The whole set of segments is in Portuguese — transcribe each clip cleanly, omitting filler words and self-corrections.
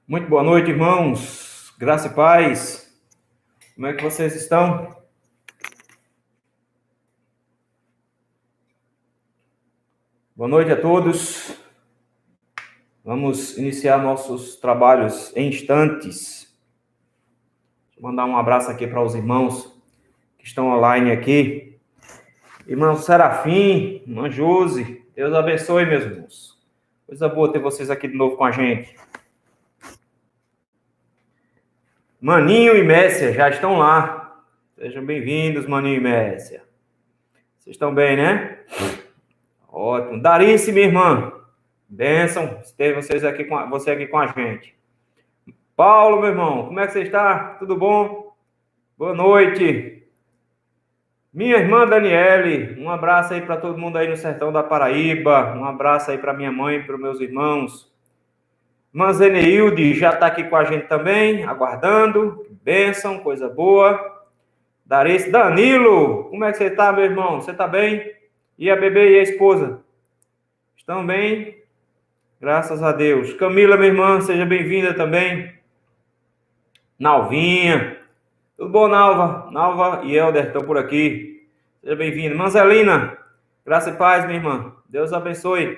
Muito boa noite, irmãos. Graça e paz. Como é que vocês estão? Boa noite a todos. Vamos iniciar nossos trabalhos em instantes. Deixa eu mandar um abraço aqui para os irmãos que estão online aqui. Irmão Serafim, irmã Josi, Deus abençoe, meus irmãos. Coisa boa ter vocês aqui de novo com a gente. Maninho e Messia já estão lá. Sejam bem-vindos, Maninho e Messia. Vocês estão bem, né? Ótimo. Darice, minha irmã. Bênção ter você aqui com a gente. Paulo, meu irmão, como é que você está? Tudo bom? Boa noite. Minha irmã Daniele, um abraço aí para todo mundo aí no sertão da Paraíba. Um abraço aí para minha mãe e para os meus irmãos. Irmã Zeneilde já está aqui com a gente também, aguardando. Bênção, coisa boa. Darice, Danilo, como é que você está, meu irmão? Você está bem? E a bebê e a esposa? Estão bem? Graças a Deus. Camila, minha irmã, seja bem-vinda também. Nalvinha. Tudo bom, Nalva? Nalva e Helder estão por aqui. Seja bem-vinda. Manzelina, graça e paz, minha irmã. Deus abençoe.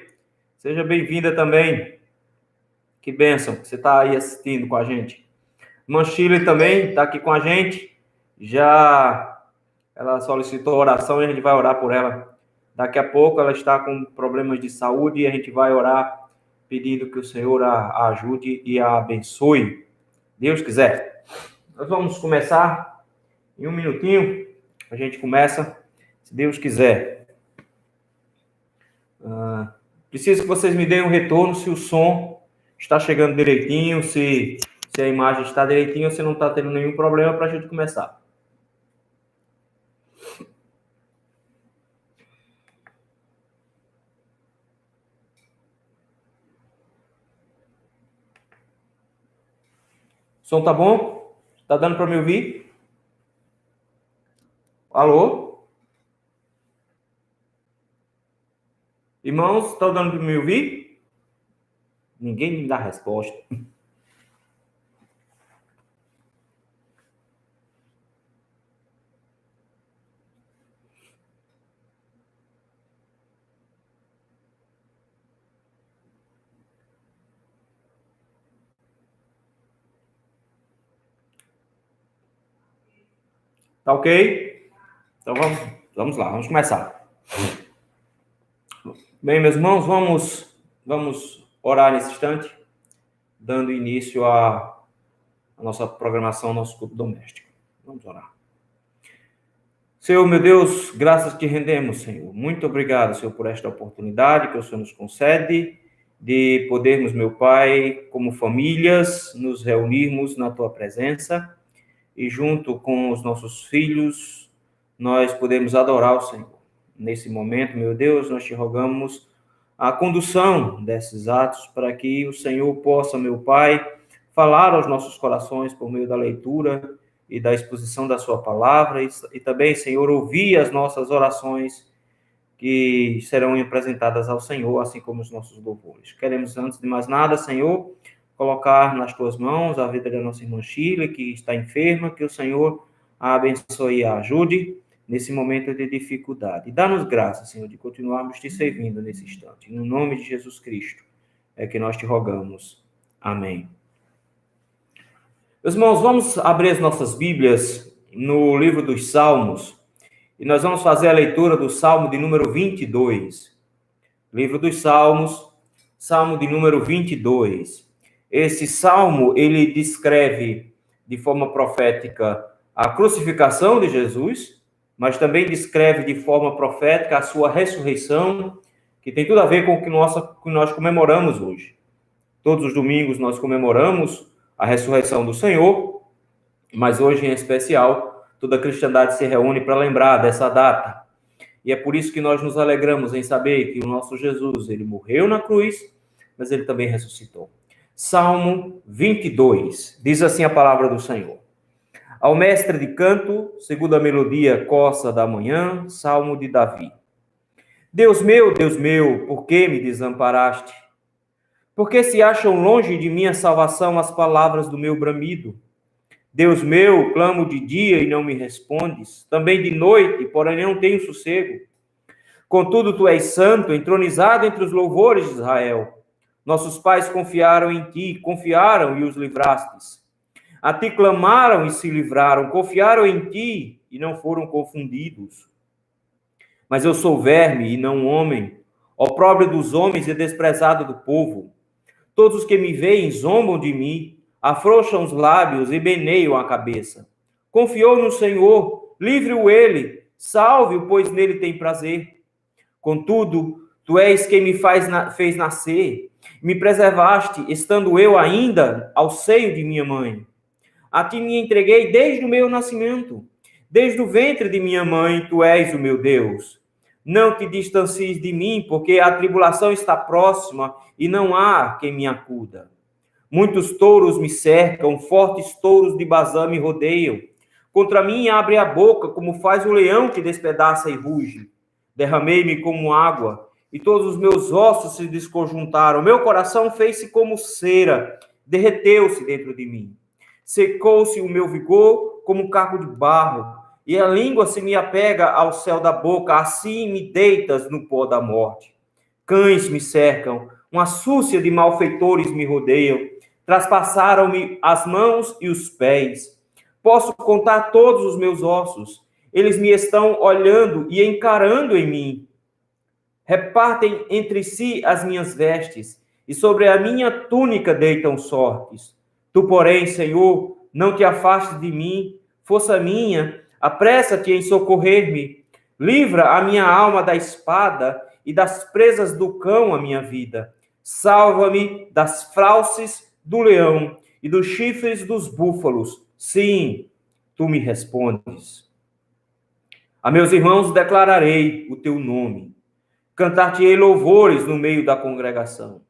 Seja bem-vinda também. Que bênção que você está aí assistindo com a gente. Manchile também está aqui com a gente. Já ela solicitou oração e a gente vai orar por ela. Daqui a pouco ela está com problemas de saúde e a gente vai orar pedindo que o Senhor a ajude e a abençoe. Deus quiser. Nós vamos começar em um minutinho. A gente começa, se Deus quiser. Preciso que vocês me deem um retorno se o som está chegando direitinho, se a imagem está direitinho, se não está tendo nenhum problema para a gente começar. O som tá bom? Tá dando para me ouvir? Alô? Irmãos, estão dando para me ouvir? Ninguém me dá resposta. Tá ok? Então vamos lá, vamos começar. Bem, meus irmãos, vamos orar nesse instante, dando início à nossa programação, ao nosso culto doméstico. Vamos orar. Senhor, meu Deus, graças te rendemos, Senhor. Muito obrigado, Senhor, por esta oportunidade que o Senhor nos concede de podermos, meu Pai, como famílias, nos reunirmos na tua presença e junto com os nossos filhos, nós podemos adorar o Senhor. Nesse momento, meu Deus, nós te rogamos a condução desses atos para que o Senhor possa, meu Pai, falar aos nossos corações por meio da leitura e da exposição da sua palavra e também, Senhor, ouvir as nossas orações que serão apresentadas ao Senhor, assim como os nossos louvores. Queremos, antes de mais nada, Senhor, colocar nas tuas mãos a vida da nossa irmã Shirley, que está enferma, que o Senhor a abençoe e a ajude nesse momento de dificuldade. E dá-nos graça, Senhor, de continuarmos te servindo nesse instante. No nome de Jesus Cristo é que nós te rogamos. Amém. Meus irmãos, vamos abrir as nossas Bíblias no livro dos Salmos e nós vamos fazer a leitura do Salmo de número 22. Livro dos Salmos, Salmo de número 22. Esse salmo, ele descreve de forma profética a crucificação de Jesus, mas também descreve de forma profética a sua ressurreição, que tem tudo a ver com o que nós comemoramos hoje. Todos os domingos nós comemoramos a ressurreição do Senhor, mas hoje em especial, toda a cristandade se reúne para lembrar dessa data. E é por isso que nós nos alegramos em saber que o nosso Jesus, ele morreu na cruz, mas ele também ressuscitou. Salmo 22, diz assim a palavra do Senhor. Ao mestre de canto, segundo a melodia coça da manhã, Salmo de Davi. Deus meu, por que me desamparaste? Porque se acham longe de minha salvação as palavras do meu bramido. Deus meu, clamo de dia e não me respondes, também de noite, porém não tenho sossego. Contudo, tu és santo, entronizado entre os louvores de Israel. Nossos pais confiaram em ti, confiaram e os livrastes. A ti clamaram e se livraram, confiaram em ti e não foram confundidos. Mas eu sou verme e não homem, opróbrio dos homens e desprezado do povo. Todos os que me veem zombam de mim, afrouxam os lábios e beneiam a cabeça. Confiou no Senhor, livre-o ele, salve-o, pois nele tem prazer. Contudo, tu és quem me fez nascer, me preservaste, estando eu ainda ao seio de minha mãe. A ti me entreguei desde o meu nascimento, desde o ventre de minha mãe, tu és o meu Deus. Não te distancies de mim, porque a tribulação está próxima e não há quem me acuda. Muitos touros me cercam, fortes touros de Bazã me rodeiam. Contra mim abre a boca, como faz o leão que despedaça e ruge. Derramei-me como água, e todos os meus ossos se desconjuntaram. Meu coração fez-se como cera, derreteu-se dentro de mim. Secou-se o meu vigor como caco de barro, e a língua se me apega ao céu da boca, assim me deitas no pó da morte. Cães me cercam, uma súcia de malfeitores me rodeiam, traspassaram-me as mãos e os pés. Posso contar todos os meus ossos, eles me estão olhando e encarando em mim. Repartem entre si as minhas vestes, e sobre a minha túnica deitam sortes. Tu, porém, Senhor, não te afastes de mim, força minha, apressa-te em socorrer-me. Livra a minha alma da espada e das presas do cão a minha vida. Salva-me das fauces do leão e dos chifres dos búfalos. Sim, tu me respondes. A meus irmãos declararei o teu nome. Cantar-te-ei louvores no meio da congregação.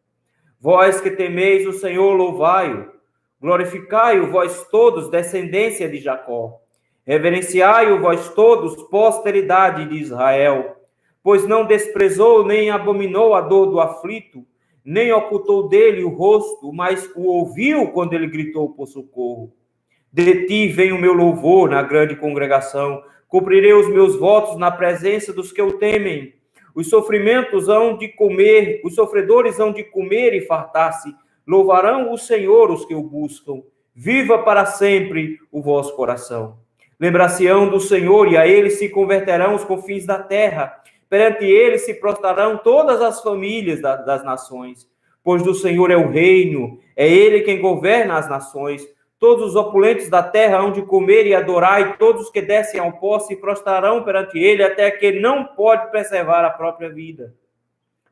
Vós que temeis o Senhor, louvai-o. Glorificai-o, vós todos, descendência de Jacó. Reverenciai-o, vós todos, posteridade de Israel. Pois não desprezou nem abominou a dor do aflito, nem ocultou dele o rosto, mas o ouviu quando ele gritou por socorro. De ti vem o meu louvor na grande congregação. Cumprirei os meus votos na presença dos que o temem. Os sofrimentos hão de comer, os sofredores hão de comer e fartar-se. Louvarão o Senhor os que o buscam. Viva para sempre o vosso coração. Lembrar-se-ão do Senhor e a ele se converterão os confins da terra. Perante ele se prostrarão todas as famílias das nações. Pois do Senhor é o reino, é ele quem governa as nações. Todos os opulentes da terra hão de comer e adorar, e todos os que descem ao pó se prostrarão perante ele, até que ele não pode preservar a própria vida.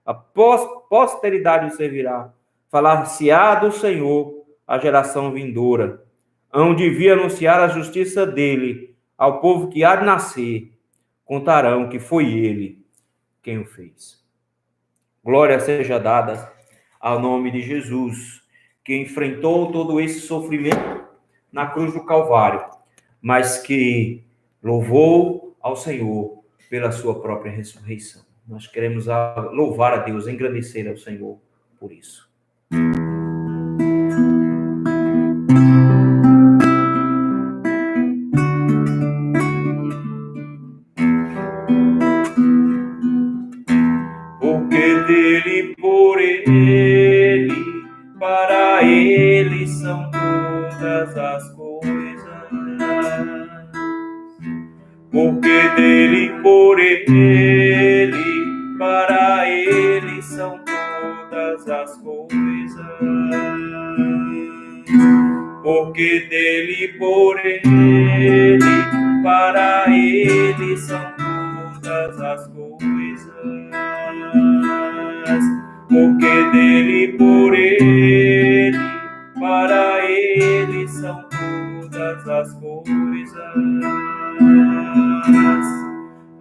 A posteridade o servirá. Falar-se-á do Senhor a geração vindoura. Hão de vir anunciar a justiça dele ao povo que há de nascer. Contarão que foi ele quem o fez. Glória seja dada ao nome de Jesus, que enfrentou todo esse sofrimento na cruz do Calvário, mas que louvou ao Senhor pela sua própria ressurreição. Nós queremos louvar a Deus, engrandecer ao Senhor por isso. Porque dele, por ele, para ele são todas as coisas. Porque dele, por ele, para ele são todas as coisas. Porque dele, por ele, para ele são todas as coisas. Porque dele, por ele, para ele são todas as coisas.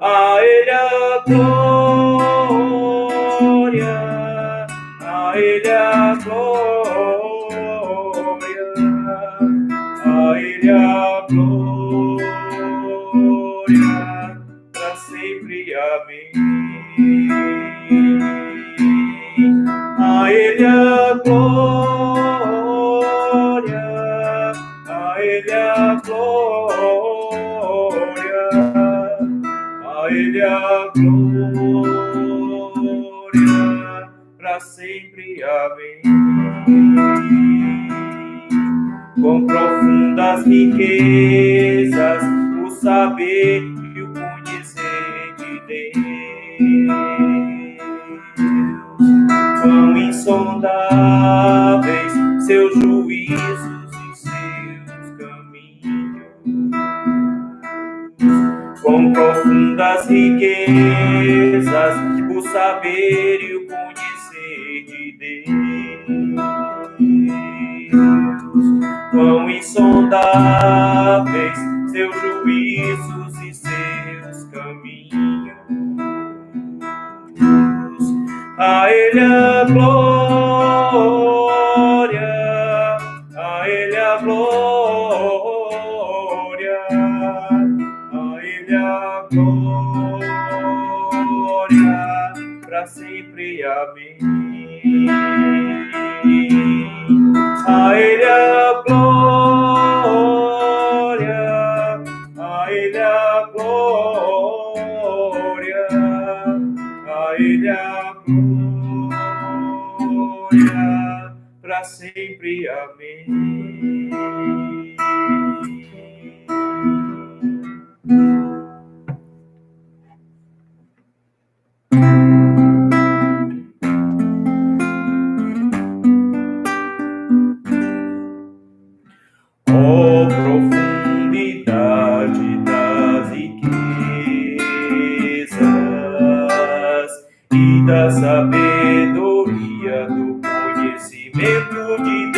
A ele a glória, a ele a glória, a ele a glória, para sempre. Amém. A a Ele a glória, a Ele a glória, a Ele a glória, para sempre. Amém. Com profundas riquezas, o saber e o conhecer de Deus. Quão insondáveis seus juízos e seus caminhos. Com profundas riquezas, o saber e o conhecer de Deus. Quão insondáveis seus juízos e seus caminhos. A Ele a glória, a Ele a glória, a Ele a glória, para sempre. Amém. A Ele a glória, a Ele a glória, a Ele a glória, para sempre. Amém. Ó profundidade das riquezas e da sabedoria, do conhecimento de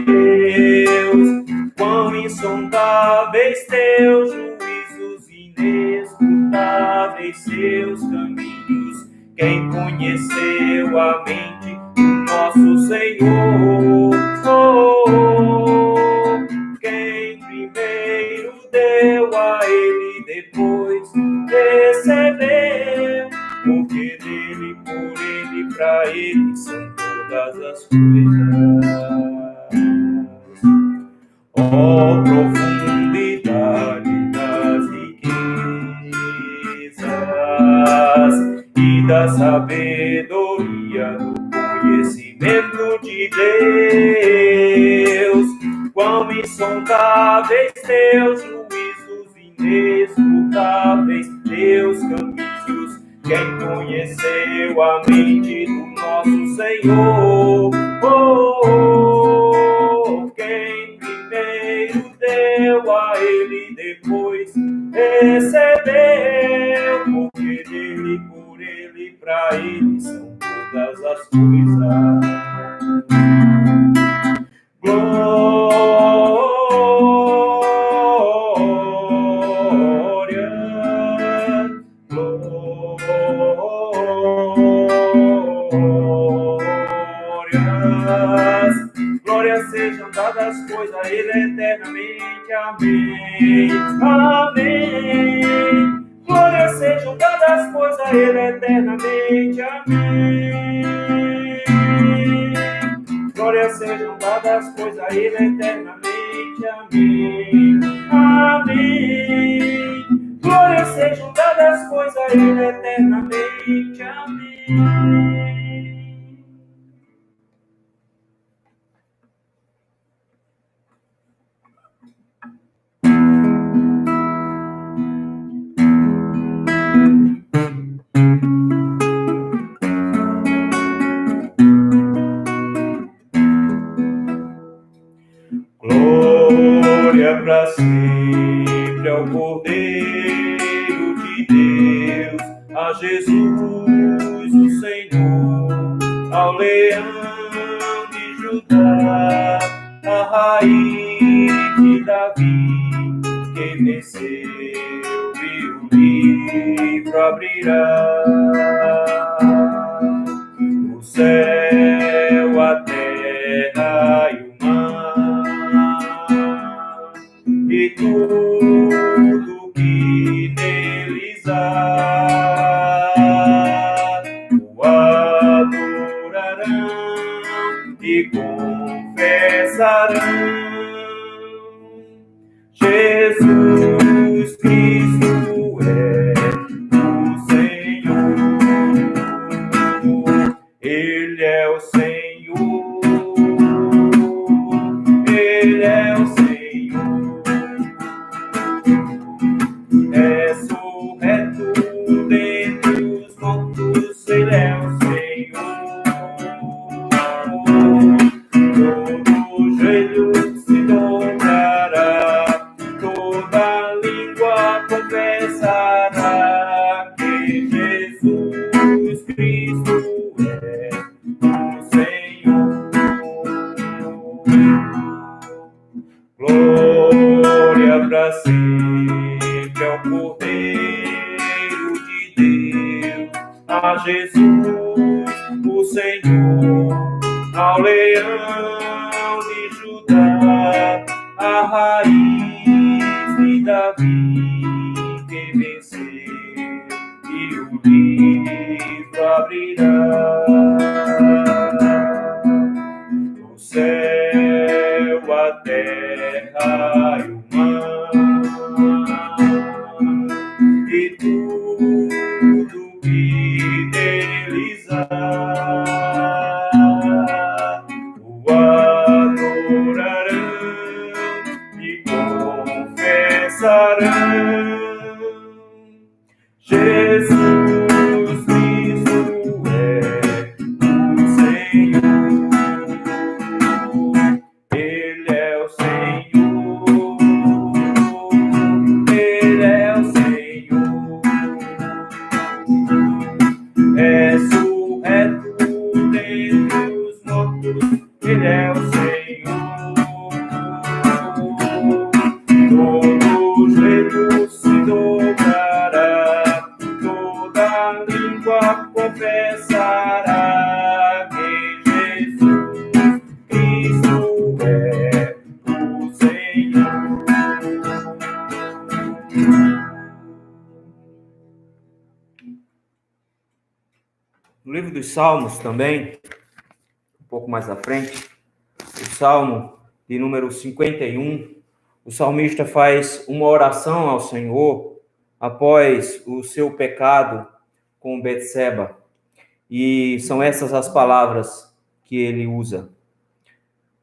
Deus, quão insondáveis teus juízos, inescrutáveis seus caminhos. Quem conheceu a mente do nosso Senhor? Quem primeiro deu a Ele, depois recebeu, porque dele, por Ele, pra Ele são todas as coisas. Ó profundidade das riquezas e da sabedoria, do conhecimento de Deus, quão insondáveis teus juízos, inescrutáveis teus caminhos. Quem conheceu a mente do nosso Senhor? Quem primeiro deu a Ele, depois recebeu, porque dele, por Ele, pra Ele são todas as coisas. Glória, glórias sejam dadas, pois a Ele eternamente. Amém. Amém. Glórias sejam dadas, pois a Ele eternamente. Amém. Glórias sejam dadas, pois a Ele eternamente. Amém. Amém. Glórias sejam dadas, pois a Ele eternamente. Amém. Glória para sempre ao Cordeiro de Deus, a Jesus o Senhor, ao Leão de Judá, a raiz de Davi, que venceu e o livro abrirá. O céu, a terra e o e tudo que neles há o adorarão. a Jesus, o Senhor, ao leão de Judá, a raiz de Davi que venceu e o livro abrirá. O céu, a terra e o mar e tudo que neles há o adorarão e confessarão: Jesus Cristo é o Senhor. Ele é o Senhor. Ele é o Senhor. Ressurreto dentre os mortos. Ele é o Senhor. Todo joelho se dobrará, toda língua confessará que Jesus Cristo é o Senhor. No livro dos Salmos também, um pouco mais à frente, o Salmo de número 51, o salmista faz uma oração ao Senhor após o seu pecado com Betseba. E são essas as palavras que ele usa.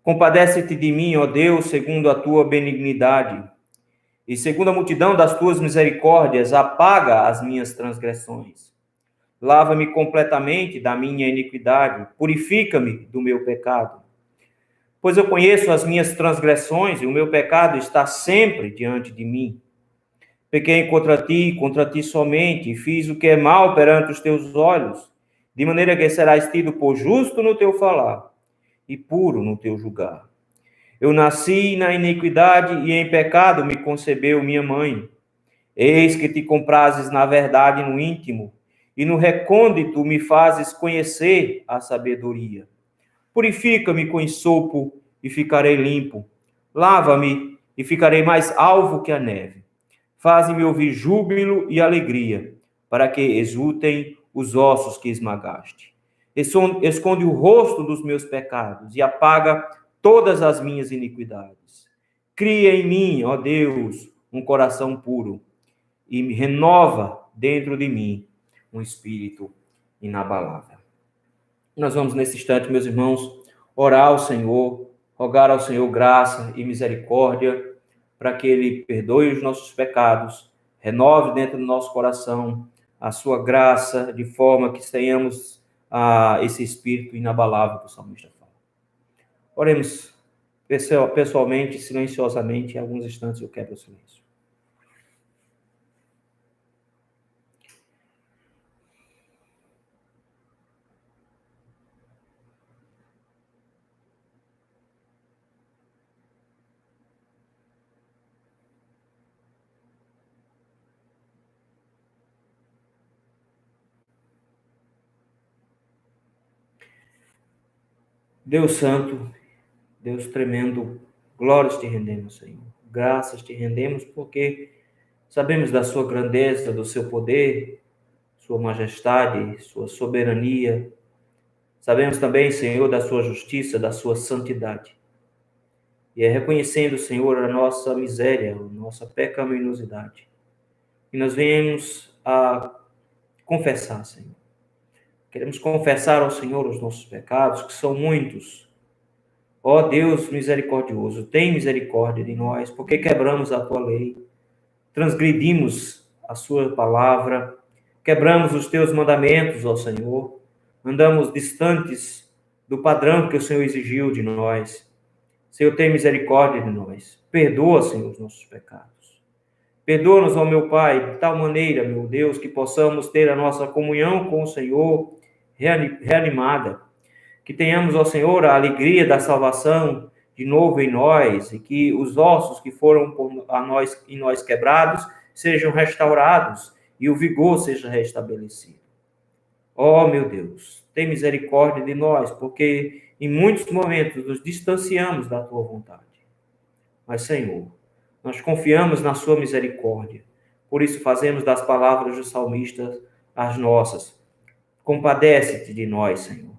Compadece-te de mim, ó Deus, segundo a tua benignidade, e segundo a multidão das tuas misericórdias, apaga as minhas transgressões. Lava-me completamente da minha iniquidade, purifica-me do meu pecado. Pois eu conheço as minhas transgressões e o meu pecado está sempre diante de mim. Pequei contra ti somente, e fiz o que é mal perante os teus olhos, de maneira que serás tido por justo no teu falar e puro no teu julgar. Eu nasci na iniquidade e em pecado me concebeu minha mãe. Eis que te comprases na verdade no íntimo, e no recôndito me fazes conhecer a sabedoria. Purifica-me com ensopo e ficarei limpo. Lava-me e ficarei mais alvo que a neve. Faze-me ouvir júbilo e alegria, para que exultem os ossos que esmagaste. Esconde o rosto dos meus pecados e apaga todas as minhas iniquidades. Cria em mim, ó Deus, um coração puro e me renova dentro de mim um espírito inabalável. Nós vamos, nesse instante, meus irmãos, orar ao Senhor, rogar ao Senhor graça e misericórdia, para que Ele perdoe os nossos pecados, renove dentro do nosso coração a sua graça, de forma que tenhamos esse espírito inabalável que o salmista fala. Oremos pessoalmente, silenciosamente, em alguns instantes eu quebro o silêncio. Deus Santo, Deus tremendo, glórias te rendemos, Senhor. Graças te rendemos porque sabemos da sua grandeza, do seu poder, sua majestade, sua soberania. Sabemos também, Senhor, da sua justiça, da sua santidade. E é reconhecendo, Senhor, a nossa miséria, a nossa pecaminosidade, que nós venhamos a confessar, Senhor. Queremos confessar ao Senhor os nossos pecados, que são muitos. Ó Deus misericordioso, tem misericórdia de nós, porque quebramos a tua lei, transgredimos a sua palavra, quebramos os teus mandamentos, ó Senhor, andamos distantes do padrão que o Senhor exigiu de nós. Senhor, tem misericórdia de nós. Perdoa, Senhor, os nossos pecados. Perdoa-nos, ó meu Pai, de tal maneira, meu Deus, que possamos ter a nossa comunhão com o Senhor reanimada. Que tenhamos, ó Senhor, a alegria da salvação de novo em nós, e que os ossos que foram em nós quebrados, quebrados, sejam restaurados e o vigor seja restabelecido. Ó, meu Deus, tem misericórdia de nós, porque em muitos momentos nos distanciamos da tua vontade. Mas, Senhor, nós confiamos na sua misericórdia. Por isso fazemos das palavras do salmista as nossas. Compadece-te de nós, Senhor.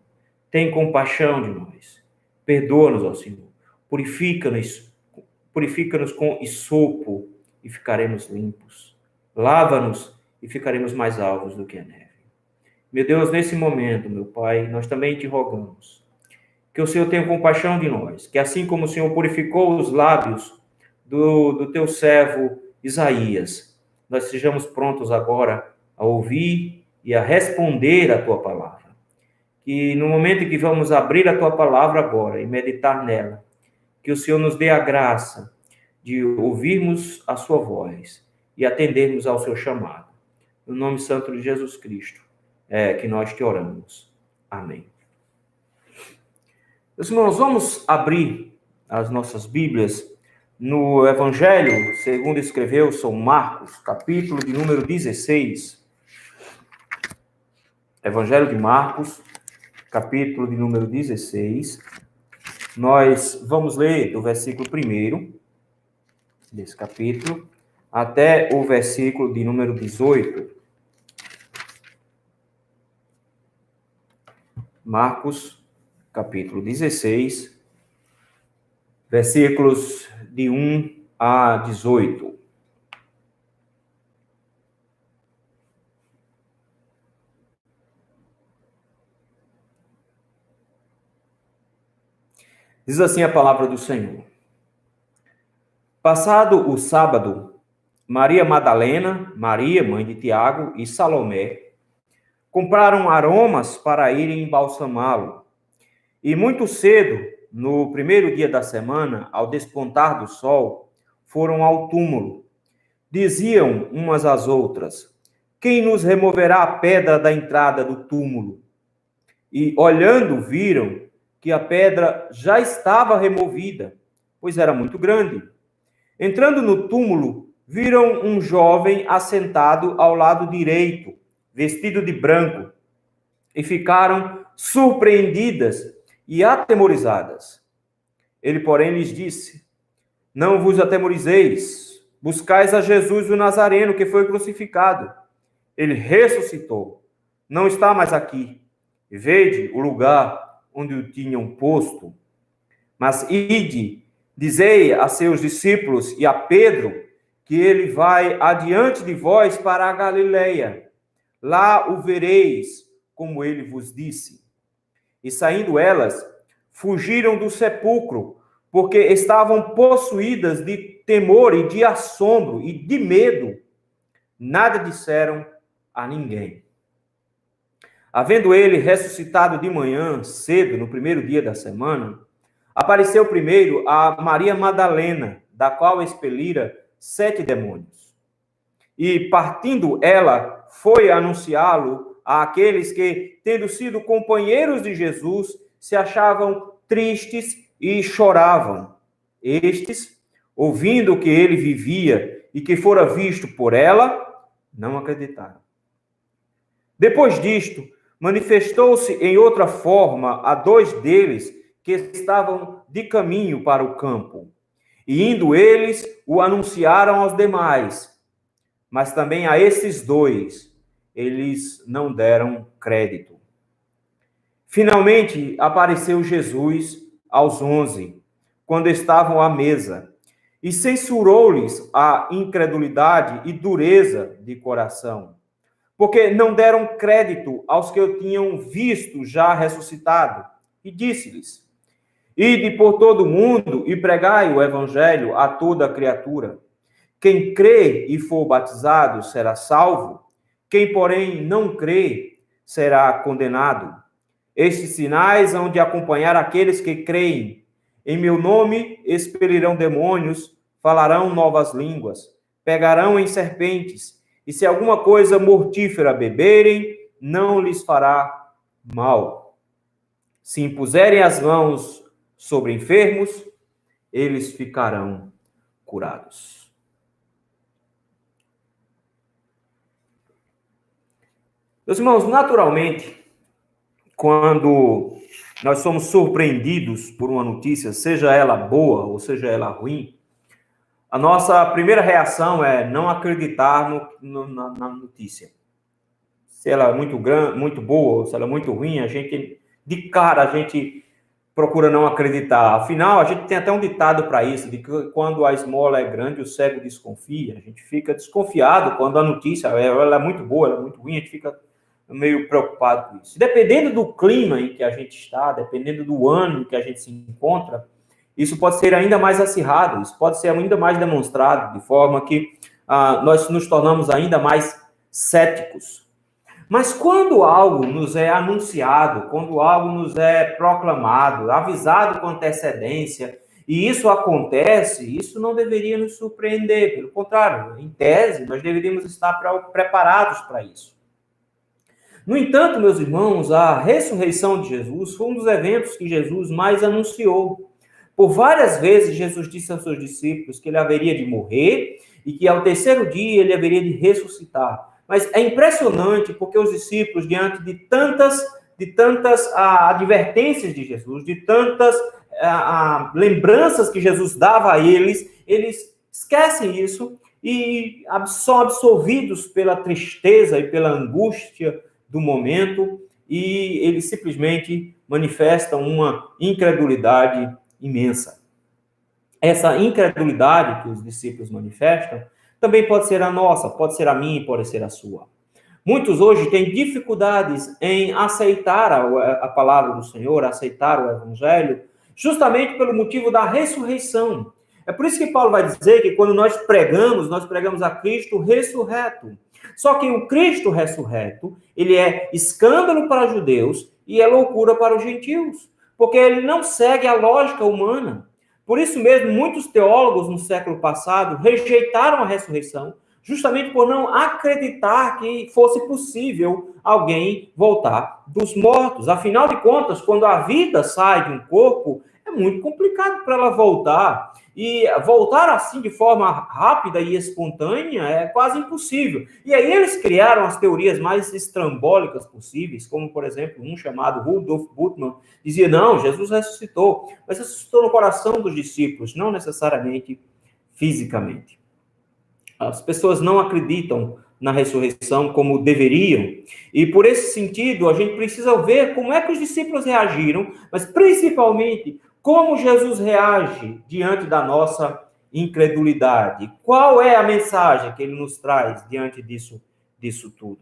Tem compaixão de nós. Perdoa-nos, ó Senhor. Purifica-nos com esopo e ficaremos limpos. Lava-nos e ficaremos mais alvos do que a neve. Meu Deus, nesse momento, meu Pai, nós também te rogamos que o Senhor tenha compaixão de nós, que assim como o Senhor purificou os lábios do teu servo Isaías, nós sejamos prontos agora a ouvir e a responder a tua palavra. Que no momento em que vamos abrir a tua palavra agora e meditar nela, que o Senhor nos dê a graça de ouvirmos a sua voz e atendermos ao seu chamado. No nome santo de Jesus Cristo, que nós te oramos. Amém. Meus irmãos, vamos abrir as nossas Bíblias no Evangelho, segundo escreveu São Marcos, capítulo de número 16. Evangelho de Marcos, capítulo de número 16. Nós vamos ler do versículo 1 desse capítulo até o versículo de número 18. Marcos, capítulo 16, versículos de 1 a 18. Diz assim a palavra do Senhor. Passado o sábado, Maria Madalena, Maria, mãe de Tiago, e Salomé compraram aromas para irem embalsamá-lo. E muito cedo, no primeiro dia da semana, ao despontar do sol, foram ao túmulo. Diziam umas às outras: quem nos removerá a pedra da entrada do túmulo? E, olhando, viram que a pedra já estava removida, pois era muito grande. Entrando no túmulo, viram um jovem assentado ao lado direito, vestido de branco, e ficaram surpreendidas e atemorizadas. Ele, porém, lhes disse: não vos atemorizeis, buscais a Jesus o Nazareno, que foi crucificado. Ele ressuscitou, não está mais aqui. Vede o lugar onde o tinham posto. Mas ide, dizei a seus discípulos e a Pedro que ele vai adiante de vós para a Galileia. Lá o vereis, como ele vos disse. E saindo elas, fugiram do sepulcro, porque estavam possuídas de temor e de assombro e de medo. Nada disseram a ninguém. Havendo ele ressuscitado de manhã, cedo, no primeiro dia da semana, apareceu primeiro a Maria Madalena, da qual expelira 7 demônios. E, partindo ela, foi anunciá-lo àqueles que, tendo sido companheiros de Jesus, se achavam tristes e choravam. Estes, ouvindo que ele vivia e que fora visto por ela, não acreditaram. Depois disto, manifestou-se em outra forma a 2 deles que estavam de caminho para o campo. E indo eles, o anunciaram aos demais. Mas também a esses 2, eles não deram crédito. Finalmente, apareceu Jesus aos 11, quando estavam à mesa, e censurou-lhes a incredulidade e dureza de coração, porque não deram crédito aos que o tinham visto já ressuscitado. E disse-lhes: ide por todo o mundo e pregai o evangelho a toda criatura. Quem crê e for batizado será salvo, quem, porém, não crê será condenado. Estes sinais hão de acompanhar aqueles que creem. Em meu nome expelirão demônios, falarão novas línguas, pegarão em serpentes, e se alguma coisa mortífera beberem, não lhes fará mal. Se impuserem as mãos sobre enfermos, eles ficarão curados. Meus irmãos, naturalmente, quando nós somos surpreendidos por uma notícia, seja ela boa ou seja ela ruim, a nossa primeira reação é não acreditar na notícia. Se ela é muito boa ou se ela é muito ruim, de cara, a gente procura não acreditar. Afinal, a gente tem até um ditado para isso, de que quando a esmola é grande, o cego desconfia. A gente fica desconfiado quando a notícia ela é muito boa, ela é muito ruim, a gente fica meio preocupado com isso. Dependendo do clima em que a gente está, dependendo do ano em que a gente se encontra, isso pode ser ainda mais acirrado, isso pode ser ainda mais demonstrado, de forma que nós nos tornamos ainda mais céticos. Mas quando algo nos é anunciado, quando algo nos é proclamado, avisado com antecedência, e isso acontece, isso não deveria nos surpreender. Pelo contrário, em tese, nós deveríamos estar preparados para isso. No entanto, meus irmãos, a ressurreição de Jesus foi um dos eventos que Jesus mais anunciou. Por várias vezes, Jesus disse aos seus discípulos que ele haveria de morrer e que ao terceiro dia ele haveria de ressuscitar. Mas é impressionante porque os discípulos, diante de tantas advertências de Jesus, de tantas lembranças que Jesus dava a eles esquecem isso e são absorvidos pela tristeza e pela angústia do momento e eles simplesmente manifestam uma incredulidade imensa. Essa incredulidade que os discípulos manifestam também pode ser a nossa, pode ser a minha e pode ser a sua. Muitos hoje têm dificuldades em aceitar a palavra do Senhor, aceitar o Evangelho, justamente pelo motivo da ressurreição. É por isso que Paulo vai dizer que quando nós pregamos a Cristo ressurreto. Só que o Cristo ressurreto, ele é escândalo para os judeus e é loucura para os gentios, porque ele não segue a lógica humana. Por isso mesmo, muitos teólogos no século passado rejeitaram a ressurreição, justamente por não acreditar que fosse possível alguém voltar dos mortos. Afinal de contas, quando a vida sai de um corpo, é muito complicado para ela voltar. E voltar assim de forma rápida e espontânea é quase impossível. E aí eles criaram as teorias mais estrambólicas possíveis, como, por exemplo, um chamado Rudolf Bultmann, dizia, não, Jesus ressuscitou, mas ressuscitou no coração dos discípulos, não necessariamente fisicamente. As pessoas não acreditam na ressurreição como deveriam. E por esse sentido, a gente precisa ver como é que os discípulos reagiram, mas principalmente como Jesus reage diante da nossa incredulidade. Qual é a mensagem que ele nos traz diante disso tudo?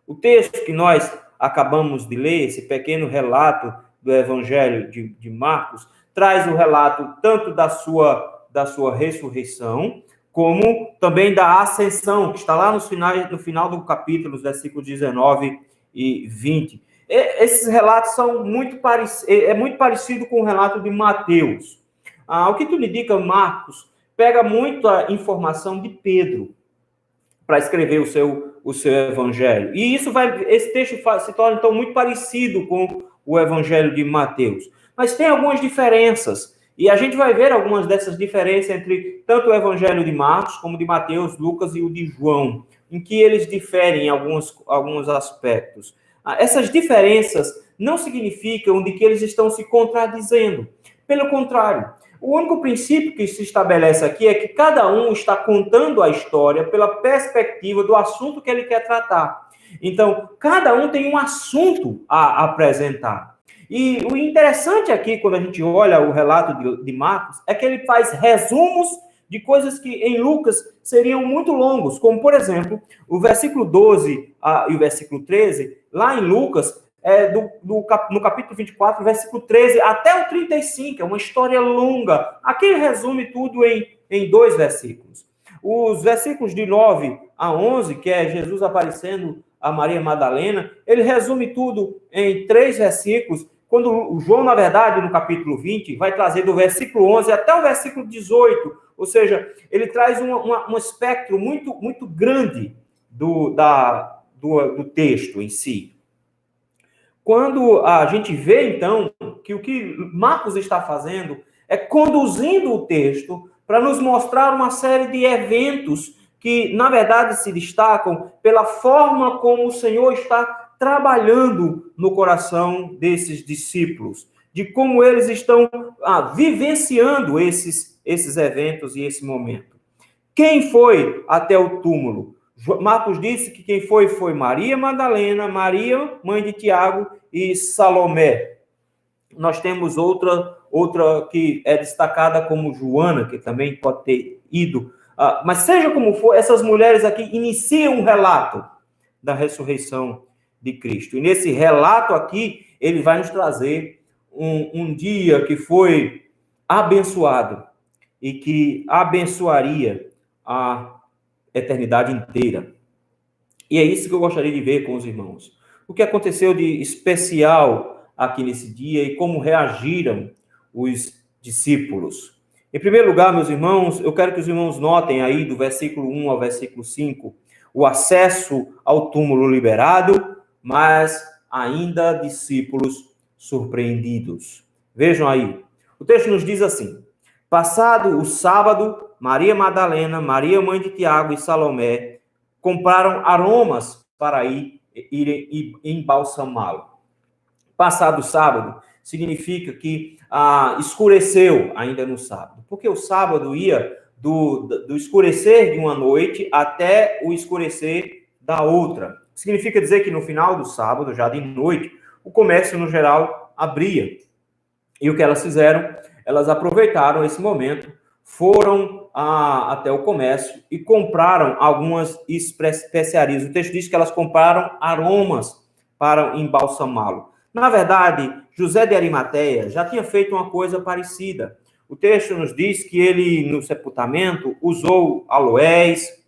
O texto que nós acabamos de ler, esse pequeno relato do Evangelho de Marcos, traz o relato tanto da sua ressurreição, como também da ascensão, que está lá no final do capítulo, os versículos 19 e 20. Esses relatos são muito parecido com o relato de Mateus. O que tudo indica, Marcos pega muita informação de Pedro para escrever o seu evangelho. E esse texto se torna, então, muito parecido com o evangelho de Mateus. Mas tem algumas diferenças. E a gente vai ver algumas dessas diferenças entre tanto o evangelho de Marcos, como de Mateus, Lucas e o de João, em que eles diferem em alguns aspectos. Essas diferenças não significam de que eles estão se contradizendo. Pelo contrário, o único princípio que se estabelece aqui é que cada um está contando a história pela perspectiva do assunto que ele quer tratar. Então, cada um tem um assunto a apresentar. E o interessante aqui, quando a gente olha o relato de Marcos, é que ele faz resumos de coisas que em Lucas seriam muito longos, como, por exemplo, o versículo 12 e o versículo 13, lá em Lucas, no capítulo 24, versículo 13 até o 35, é uma história longa. Aqui ele resume tudo em 2 versículos. Os versículos de 9 a 11, que é Jesus aparecendo a Maria Madalena, ele resume tudo em 3 versículos, quando o João, na verdade, no capítulo 20, vai trazer do versículo 11 até o versículo 18, ou seja, ele traz um espectro muito, muito grande do texto em si. Quando a gente vê, então, que o que Marcos está fazendo é conduzindo o texto para nos mostrar uma série de eventos que, na verdade, se destacam pela forma como o Senhor está trabalhando no coração desses discípulos, de como eles estão vivenciando esses eventos e esse momento. Quem foi até o túmulo? Marcos disse que quem foi Maria Madalena, Maria, mãe de Tiago, e Salomé. Nós temos outra que é destacada como Joana, que também pode ter ido. Mas seja como for, essas mulheres aqui iniciam um relato da ressurreição de Cristo. E nesse relato aqui, ele vai nos trazer um dia que foi abençoado e que abençoaria a eternidade inteira. E é isso que eu gostaria de ver com os irmãos. O que aconteceu de especial aqui nesse dia e como reagiram os discípulos. Em primeiro lugar, meus irmãos, eu quero que os irmãos notem aí do versículo 1 ao versículo 5, o acesso ao túmulo liberado, mas ainda discípulos surpreendidos. Vejam aí, o texto nos diz assim: passado o sábado, Maria Madalena, Maria mãe de Tiago e Salomé compraram aromas para irem embalsamá-lo. Passado o sábado significa que escureceu ainda no sábado, porque o sábado ia do escurecer de uma noite até o escurecer da outra. Significa dizer que no final do sábado, já de noite, o comércio no geral abria. E o que elas fizeram? Elas aproveitaram esse momento, foram até o comércio e compraram algumas especiarias. O texto diz que elas compraram aromas para embalsamá-lo. Na verdade, José de Arimateia já tinha feito uma coisa parecida. O texto nos diz que ele, no sepultamento, usou aloés,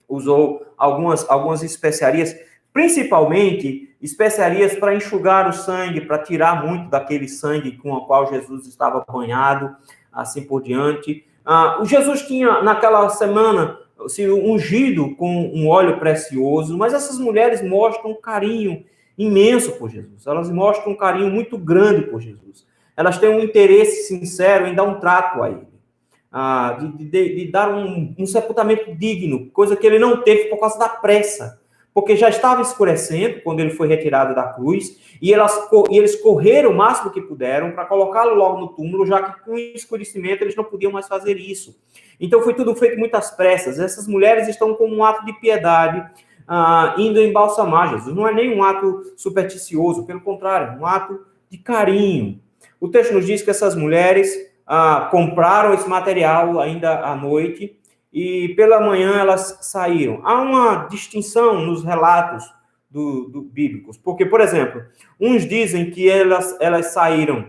usou algumas especiarias, principalmente especiarias para enxugar o sangue, para tirar muito daquele sangue com o qual Jesus estava banhado, assim por diante. O Jesus tinha, naquela semana, sido ungido com um óleo precioso, mas essas mulheres mostram um carinho imenso por Jesus. Elas mostram um carinho muito grande por Jesus. Elas têm um interesse sincero em dar um trato a ele. De dar um sepultamento digno, coisa que ele não teve por causa da pressa, porque já estava escurecendo quando ele foi retirado da cruz, e eles correram o máximo que puderam para colocá-lo logo no túmulo, já que com o escurecimento eles não podiam mais fazer isso. Então foi tudo feito muitas pressas. Essas mulheres estão com um ato de piedade, indo embalsamar Jesus. Não é nem um ato supersticioso, pelo contrário, um ato de carinho. O texto nos diz que essas mulheres compraram esse material ainda à noite e pela manhã elas saíram. Há uma distinção nos relatos bíblicos, porque, por exemplo, uns dizem que elas saíram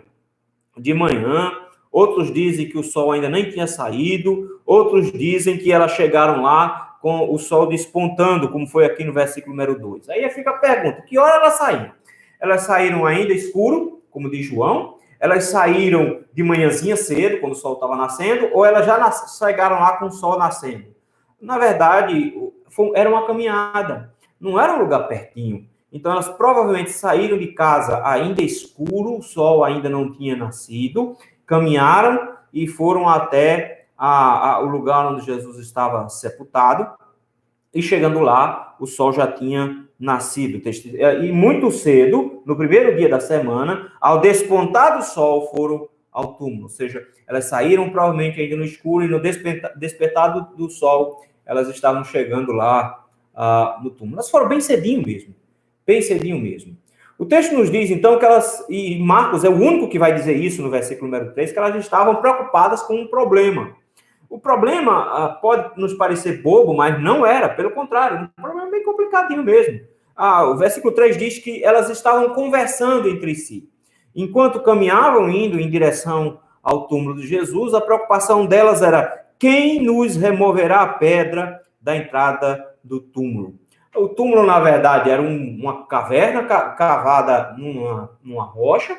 de manhã, outros dizem que o sol ainda nem tinha saído, outros dizem que elas chegaram lá com o sol despontando, como foi aqui no versículo número 2. Aí fica a pergunta, que hora elas saíram? Elas saíram ainda escuro, como diz João, elas saíram de manhãzinha cedo, quando o sol estava nascendo, ou elas já chegaram lá com o sol nascendo? Na verdade, era uma caminhada, não era um lugar pertinho. Então, elas provavelmente saíram de casa ainda escuro, o sol ainda não tinha nascido, caminharam e foram até o lugar onde Jesus estava sepultado, e chegando lá, o sol já tinha nascido. E muito cedo, no primeiro dia da semana, ao despontar do sol, foram ao túmulo. Ou seja, elas saíram provavelmente ainda no escuro, e no despertar do sol, elas estavam chegando lá no túmulo. Elas foram bem cedinho mesmo. Bem cedinho mesmo. O texto nos diz, então, que elas, e Marcos é o único que vai dizer isso no versículo número 3, que elas estavam preocupadas com um problema. O problema pode nos parecer bobo, mas não era, pelo contrário, um problema bem complicadinho mesmo. O versículo 3 diz que elas estavam conversando entre si. Enquanto caminhavam indo em direção ao túmulo de Jesus, a preocupação delas era: quem nos removerá a pedra da entrada do túmulo? O túmulo, na verdade, era uma caverna cavada numa rocha.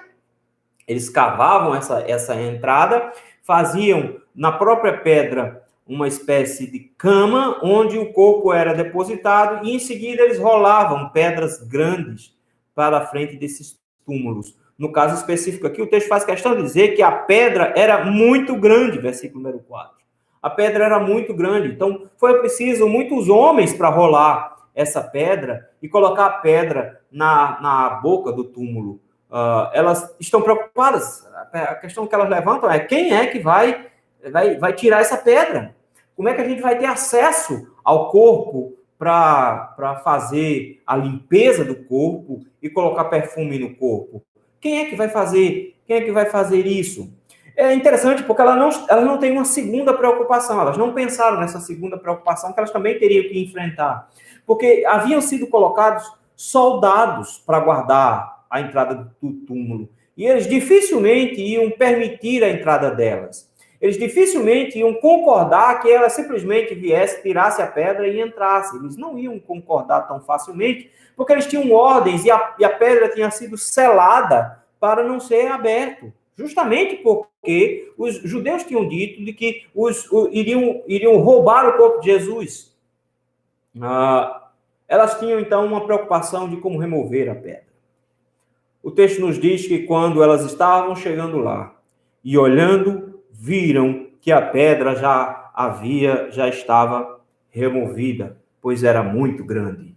Eles cavavam essa entrada, faziam na própria pedra uma espécie de cama, onde o corpo era depositado, e em seguida eles rolavam pedras grandes para a frente desses túmulos. No caso específico aqui, o texto faz questão de dizer que a pedra era muito grande, versículo número 4. A pedra era muito grande, então foi preciso muitos homens para rolar essa pedra e colocar a pedra na boca do túmulo. Elas estão preocupadas. A questão que elas levantam é quem é que vai tirar essa pedra? Como é que a gente vai ter acesso ao corpo para fazer a limpeza do corpo e colocar perfume no corpo? Quem é que vai fazer? Quem é que vai fazer isso? É interessante porque elas não têm uma segunda preocupação. Elas não pensaram nessa segunda preocupação que elas também teriam que enfrentar. Porque haviam sido colocados soldados para guardar a entrada do túmulo. E eles dificilmente iam permitir a entrada delas. Eles dificilmente iam concordar que ela simplesmente viesse, tirasse a pedra e entrasse. Eles não iam concordar tão facilmente, porque eles tinham ordens e a pedra tinha sido selada para não ser aberto. Justamente porque os judeus tinham dito de que iriam roubar o corpo de Jesus. Elas tinham, então, uma preocupação de como remover a pedra. O texto nos diz que quando elas estavam chegando lá e olhando, viram que a pedra já estava removida, pois era muito grande.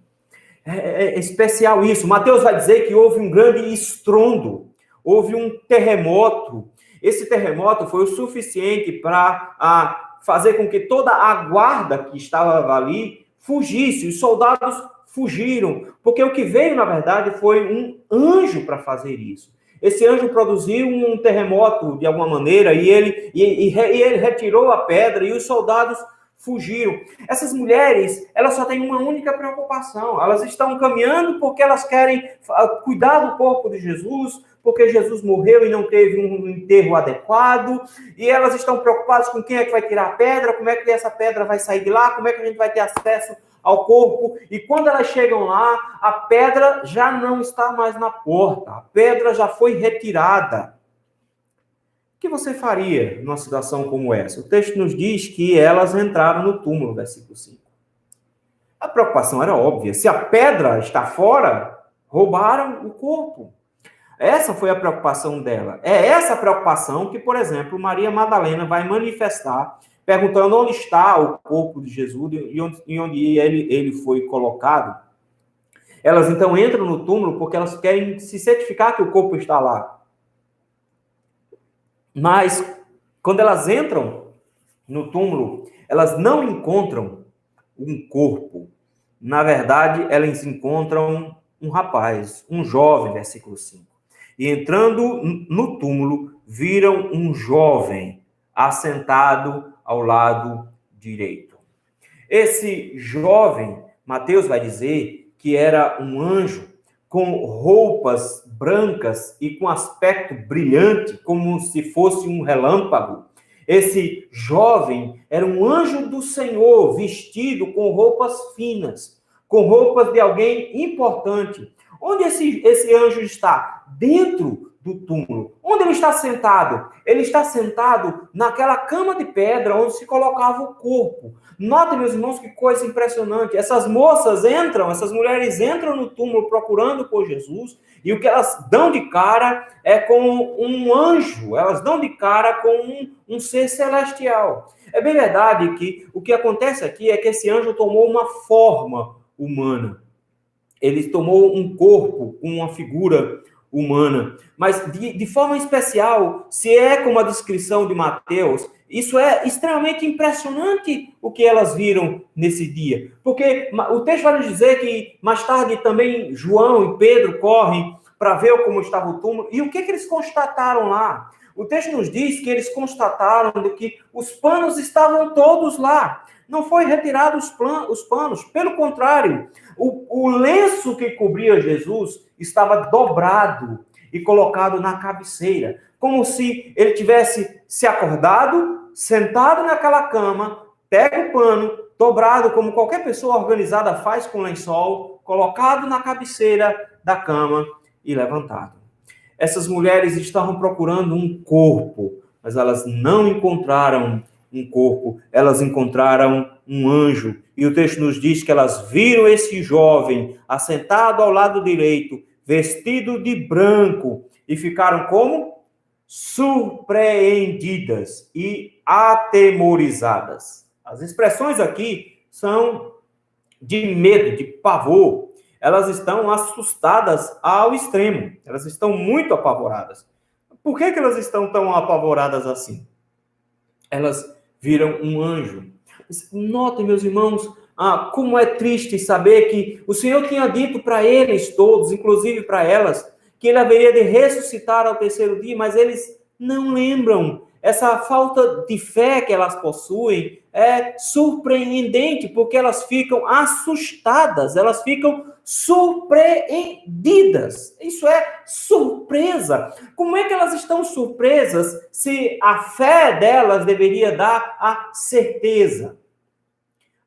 É especial isso. Mateus vai dizer que houve um grande estrondo, houve um terremoto. Esse terremoto foi o suficiente para fazer com que toda a guarda que estava ali fugisse. Os soldados fugiram, porque o que veio, na verdade, foi um anjo para fazer isso. Esse anjo produziu um terremoto, de alguma maneira, e ele retirou a pedra, e os soldados fugiram. Essas mulheres, elas só têm uma única preocupação. Elas estão caminhando porque elas querem cuidar do corpo de Jesus, porque Jesus morreu e não teve um enterro adequado, e elas estão preocupadas com quem é que vai tirar a pedra, como é que essa pedra vai sair de lá, como é que a gente vai ter acesso ao corpo. E quando elas chegam lá, a pedra já não está mais na porta, a pedra já foi retirada. O que você faria numa situação como essa? O texto nos diz que elas entraram no túmulo, versículo 5. A preocupação era óbvia. Se a pedra está fora, roubaram o corpo. Essa foi a preocupação dela. É essa preocupação que, por exemplo, Maria Madalena vai manifestar, perguntando onde está o corpo de Jesus e onde ele foi colocado. Elas então entram no túmulo porque elas querem se certificar que o corpo está lá. Mas, quando elas entram no túmulo, elas não encontram um corpo. Na verdade, elas encontram um rapaz, um jovem, versículo 5. E entrando no túmulo, viram um jovem assentado ao lado direito. Esse jovem, Mateus vai dizer que era um anjo com roupas brancas e com aspecto brilhante, como se fosse um relâmpago. Esse jovem era um anjo do Senhor, vestido com roupas finas, com roupas de alguém importante. Onde esse anjo está? Dentro do túmulo. Onde ele está sentado? Ele está sentado naquela cama de pedra onde se colocava o corpo. Notem, meus irmãos, que coisa impressionante. Essas mulheres entram no túmulo procurando por Jesus, e o que elas dão de cara é com um anjo, elas dão de cara com um ser celestial. É bem verdade que o que acontece aqui é que esse anjo tomou uma forma humana. Ele tomou um corpo, uma figura humana. Mas, de forma especial, se é como a descrição de Mateus, isso é extremamente impressionante o que elas viram nesse dia. Porque o texto vai nos dizer que, mais tarde, também João e Pedro correm para ver como estava o túmulo. E o que eles constataram lá? O texto nos diz que eles constataram de que os panos estavam todos lá. Não foi retirado os panos. Pelo contrário, o lenço que cobria Jesus estava dobrado e colocado na cabeceira, como se ele tivesse se acordado, sentado naquela cama, pega o pano, dobrado, como qualquer pessoa organizada faz com lençol, colocado na cabeceira da cama e levantado. Essas mulheres estavam procurando um corpo, mas elas não encontraram um corpo, elas encontraram um anjo. E o texto nos diz que elas viram esse jovem assentado ao lado direito, vestido de branco, e ficaram como? Surpreendidas e atemorizadas. As expressões aqui são de medo, de pavor. Elas estão assustadas ao extremo. Elas estão muito apavoradas. Por que elas estão tão apavoradas assim? Elas viram um anjo. Notem, meus irmãos, como é triste saber que o Senhor tinha dito para eles todos, inclusive para elas, que ele haveria de ressuscitar ao terceiro dia, mas eles não lembram. Essa falta de fé que elas possuem é surpreendente, porque elas ficam assustadas, elas ficam surpreendidas. Isso é surpresa. Como é que elas estão surpresas se a fé delas deveria dar a certeza?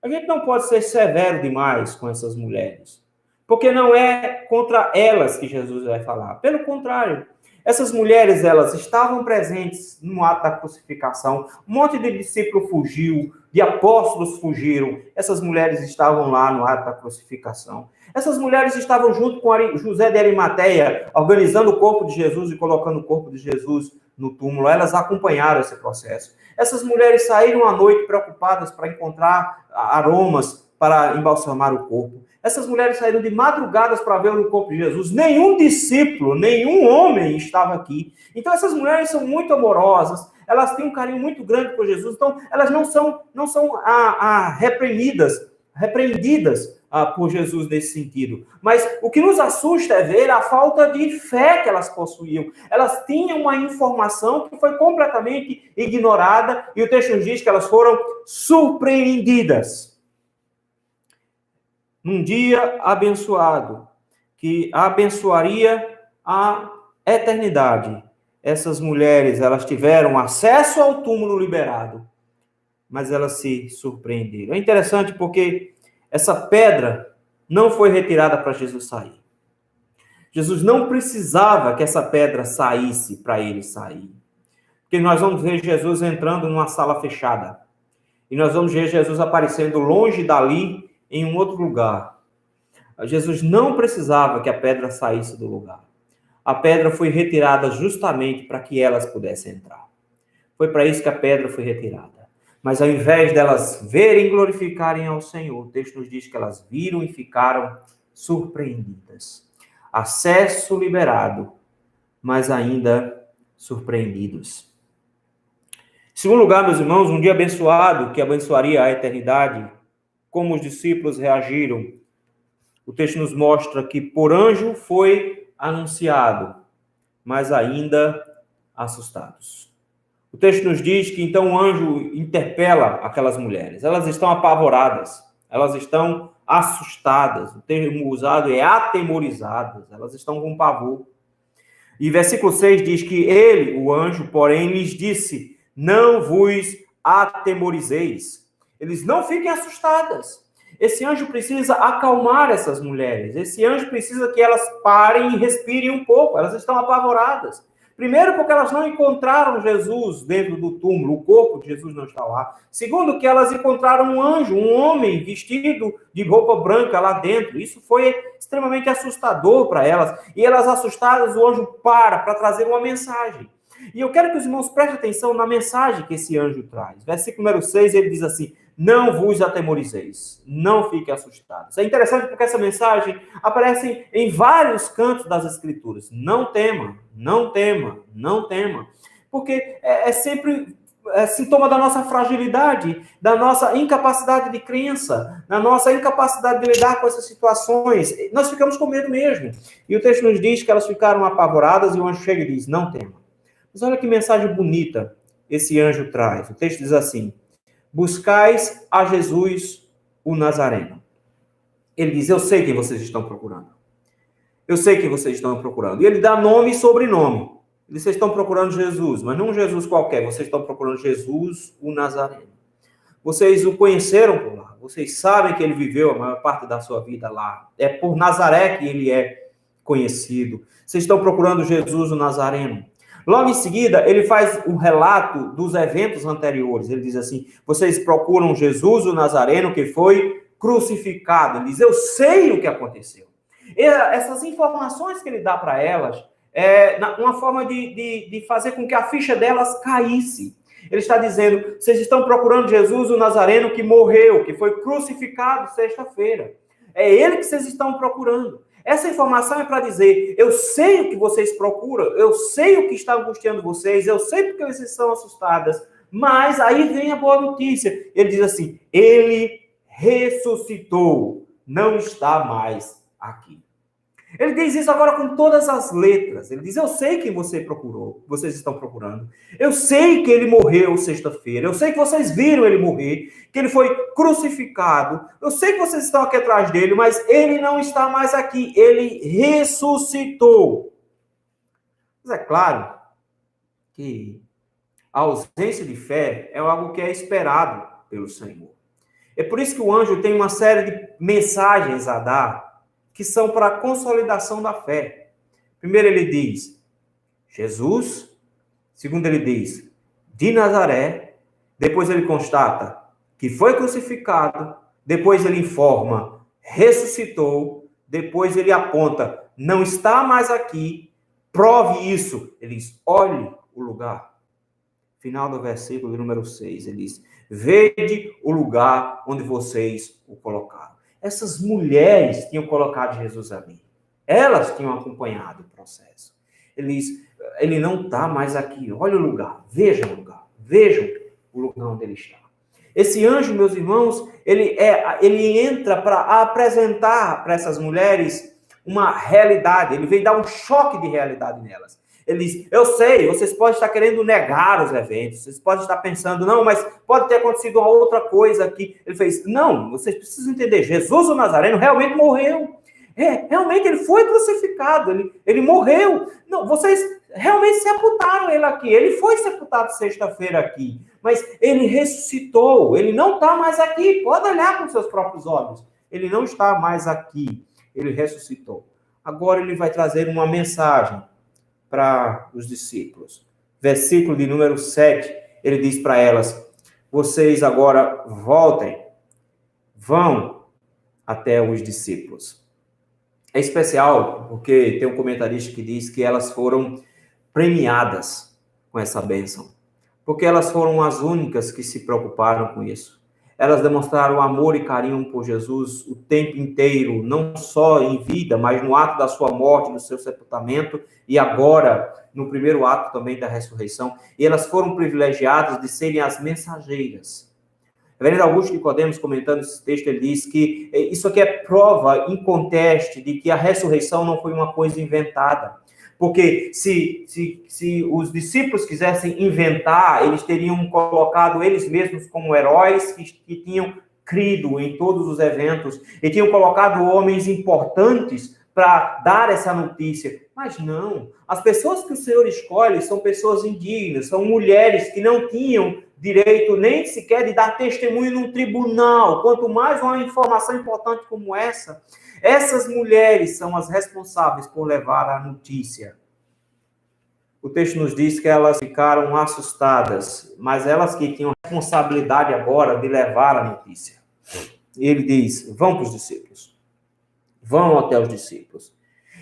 A gente não pode ser severo demais com essas mulheres, porque não é contra elas que Jesus vai falar. Pelo contrário, essas mulheres, elas estavam presentes no ato da crucificação. Um monte de discípulo fugiu, de apóstolos fugiram. Essas mulheres estavam lá no ato da crucificação. Essas mulheres estavam junto com José de Arimateia, organizando o corpo de Jesus e colocando o corpo de Jesus no túmulo. Elas acompanharam esse processo. Essas mulheres saíram à noite preocupadas para encontrar aromas para embalsamar o corpo. Essas mulheres saíram de madrugadas para ver o corpo de Jesus. Nenhum discípulo, nenhum homem estava aqui. Então, essas mulheres são muito amorosas. Elas têm um carinho muito grande por Jesus. Então, elas não são repreendidas por Jesus nesse sentido. Mas o que nos assusta é ver a falta de fé que elas possuíam. Elas tinham uma informação que foi completamente ignorada. E o texto diz que elas foram surpreendidas. Num dia abençoado, que abençoaria a eternidade. Essas mulheres, elas tiveram acesso ao túmulo liberado, mas elas se surpreenderam. É interessante porque essa pedra não foi retirada para Jesus sair. Jesus não precisava que essa pedra saísse para ele sair. Porque nós vamos ver Jesus entrando numa sala fechada. E nós vamos ver Jesus aparecendo longe dali, em um outro lugar. Jesus não precisava que a pedra saísse do lugar. A pedra foi retirada justamente para que elas pudessem entrar. Foi para isso que a pedra foi retirada. Mas ao invés delas verem e glorificarem ao Senhor, o texto nos diz que elas viram e ficaram surpreendidas. Acesso liberado, mas ainda surpreendidos. Em segundo lugar, meus irmãos, um dia abençoado que abençoaria a eternidade. Como os discípulos reagiram? O texto nos mostra que por anjo foi anunciado, mas ainda assustados. O texto nos diz que então o anjo interpela aquelas mulheres. Elas estão apavoradas, elas estão assustadas. O termo usado é atemorizadas, elas estão com pavor. E versículo 6 diz que ele, o anjo, porém, lhes disse: não vos atemorizeis. Eles não fiquem assustadas. Esse anjo precisa acalmar essas mulheres. Esse anjo precisa que elas parem e respirem um pouco. Elas estão apavoradas. Primeiro, porque elas não encontraram Jesus dentro do túmulo. O corpo de Jesus não está lá. Segundo, que elas encontraram um anjo, um homem vestido de roupa branca lá dentro. Isso foi extremamente assustador para elas. E elas assustadas, o anjo para trazer uma mensagem. E eu quero que os irmãos prestem atenção na mensagem que esse anjo traz. Versículo número 6, ele diz assim: não vos atemorizeis, não fiquem assustados. É interessante porque essa mensagem aparece em vários cantos das Escrituras. Não tema, não tema, não tema. Porque é sempre sintoma da nossa fragilidade, da nossa incapacidade de crença, da nossa incapacidade de lidar com essas situações. Nós ficamos com medo mesmo. E o texto nos diz que elas ficaram apavoradas e o anjo chega e diz: não tema. Mas olha que mensagem bonita esse anjo traz. O texto diz assim: buscais a Jesus, o Nazareno. Ele diz: eu sei quem vocês estão procurando. Eu sei quem vocês estão procurando. E ele dá nome e sobrenome. Vocês estão procurando Jesus, mas não um Jesus qualquer. Vocês estão procurando Jesus, o Nazareno. Vocês o conheceram por lá. Vocês sabem que ele viveu a maior parte da sua vida lá. É por Nazaré que ele é conhecido. Vocês estão procurando Jesus, o Nazareno. Logo em seguida, ele faz um relato dos eventos anteriores. Ele diz assim: vocês procuram Jesus, o Nazareno, que foi crucificado. Ele diz: eu sei o que aconteceu. E essas informações que ele dá para elas é uma forma de fazer com que a ficha delas caísse. Ele está dizendo, vocês estão procurando Jesus, o Nazareno, que morreu, que foi crucificado sexta-feira. É ele que vocês estão procurando. Essa informação é para dizer, eu sei o que vocês procuram, eu sei o que está angustiando vocês, eu sei porque vocês estão assustadas, mas aí vem a boa notícia. Ele diz assim, ele ressuscitou, não está mais aqui. Ele diz isso agora com todas as letras. Ele diz, eu sei quem vocês estão procurando. Eu sei que ele morreu sexta-feira. Eu sei que vocês viram ele morrer, que ele foi crucificado. Eu sei que vocês estão aqui atrás dele, mas ele não está mais aqui. Ele ressuscitou. Mas é claro que a ausência de fé é algo que é esperado pelo Senhor. É por isso que o anjo tem uma série de mensagens a dar, que são para a consolidação da fé. Primeiro ele diz, Jesus. Segundo ele diz, de Nazaré. Depois ele constata que foi crucificado. Depois ele informa, ressuscitou. Depois ele aponta, não está mais aqui. Prove isso. Ele diz, olhe o lugar. Final do versículo número 6, ele diz, vede o lugar onde vocês o colocaram. Essas mulheres tinham colocado Jesus ali. Elas tinham acompanhado o processo. Ele diz, ele não está mais aqui. Olha o lugar, vejam o lugar. Vejam o lugar onde ele está. Esse anjo, meus irmãos, ele entra para apresentar para essas mulheres uma realidade. Ele veio dar um choque de realidade nelas. Ele diz, eu sei, vocês podem estar querendo negar os eventos, vocês podem estar pensando, não, mas pode ter acontecido uma outra coisa aqui. Ele fez, não, vocês precisam entender, Jesus o Nazareno realmente morreu. Realmente ele foi crucificado, ele morreu. Não, vocês realmente sepultaram ele aqui, ele foi sepultado sexta-feira aqui, mas ele ressuscitou, ele não está mais aqui, pode olhar com seus próprios olhos. Ele não está mais aqui, ele ressuscitou. Agora ele vai trazer uma mensagem para os discípulos. Versículo de número 7, ele diz para elas, vocês agora voltem, vão até os discípulos. É especial, porque tem um comentarista que diz que elas foram premiadas com essa bênção, porque elas foram as únicas que se preocuparam com isso. Elas demonstraram amor e carinho por Jesus o tempo inteiro, não só em vida, mas no ato da sua morte, no seu sepultamento, e agora no primeiro ato também da ressurreição. E elas foram privilegiadas de serem as mensageiras. O reverendo Augusto Nicodemos, comentando esse texto, ele diz que isso aqui é prova inconteste de que a ressurreição não foi uma coisa inventada. Porque se os discípulos quisessem inventar, eles teriam colocado eles mesmos como heróis que tinham crido em todos os eventos e tinham colocado homens importantes para dar essa notícia. Mas não, as pessoas que o Senhor escolhe são pessoas indignas, são mulheres que não tinham direito nem sequer de dar testemunho num tribunal, quanto mais uma informação importante como essa. Essas mulheres são as responsáveis por levar a notícia. O texto nos diz que elas ficaram assustadas, mas elas que tinham a responsabilidade agora de levar a notícia. E ele diz, vão para os discípulos. Vão até os discípulos.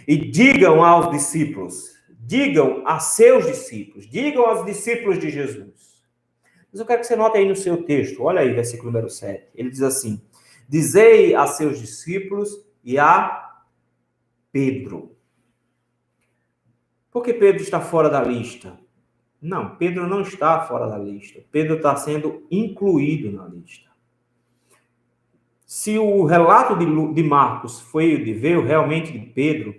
E digam aos discípulos, digam a seus discípulos, digam aos discípulos de Jesus. Mas eu quero que você note aí no seu texto, olha aí, versículo número 7. Ele diz assim, dizei a seus discípulos e a Pedro. Por que Pedro está fora da lista? Não, Pedro não está fora da lista. Pedro está sendo incluído na lista. Se o relato de Marcos veio realmente de Pedro,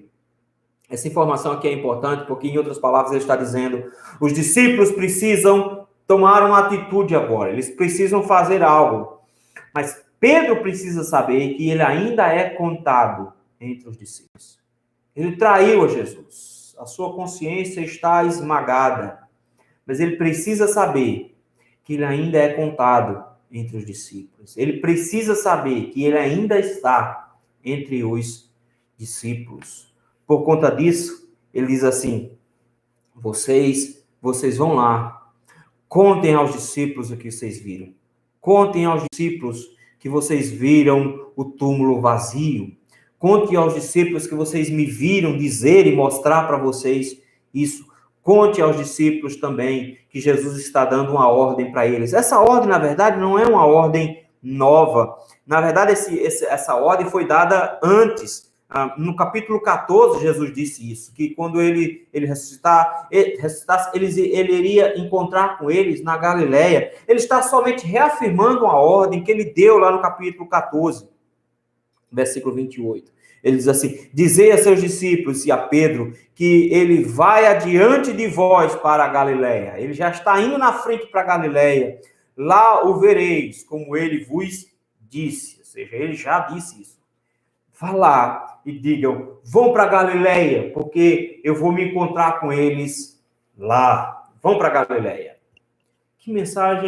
essa informação aqui é importante, porque, em outras palavras, ele está dizendo, os discípulos precisam tomar uma atitude agora, eles precisam fazer algo. Mas Pedro precisa saber que ele ainda é contado entre os discípulos. Ele traiu a Jesus. A sua consciência está esmagada. Mas ele precisa saber que ele ainda é contado entre os discípulos. Ele precisa saber que ele ainda está entre os discípulos. Por conta disso, ele diz assim, vocês vão lá, contem aos discípulos o que vocês viram. Contem aos discípulos que vocês viram o túmulo vazio. Contem aos discípulos que vocês me viram dizer e mostrar para vocês isso. Conte aos discípulos também que Jesus está dando uma ordem para eles. Essa ordem, na verdade, não é uma ordem nova. Na verdade, essa ordem foi dada antes. No capítulo 14, Jesus disse isso, que quando ele ressuscitasse, ele iria encontrar com eles na Galileia. Ele está somente reafirmando a ordem que ele deu lá no capítulo 14, versículo 28. Ele diz assim: dizei a seus discípulos e a Pedro que ele vai adiante de vós para a Galileia. Ele já está indo na frente para a Galileia. Lá o vereis, como ele vos disse. Ou seja, ele já disse isso. Vá lá e digam: vão para a Galileia, porque eu vou me encontrar com eles lá. Vão para a Galileia. Que mensagem?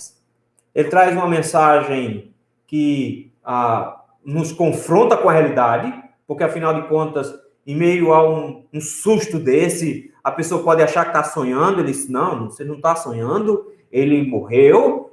Ele traz uma mensagem que nos confronta com a realidade, porque, afinal de contas, em meio a um susto desse, a pessoa pode achar que está sonhando. Ele disse: não, você não está sonhando, ele morreu,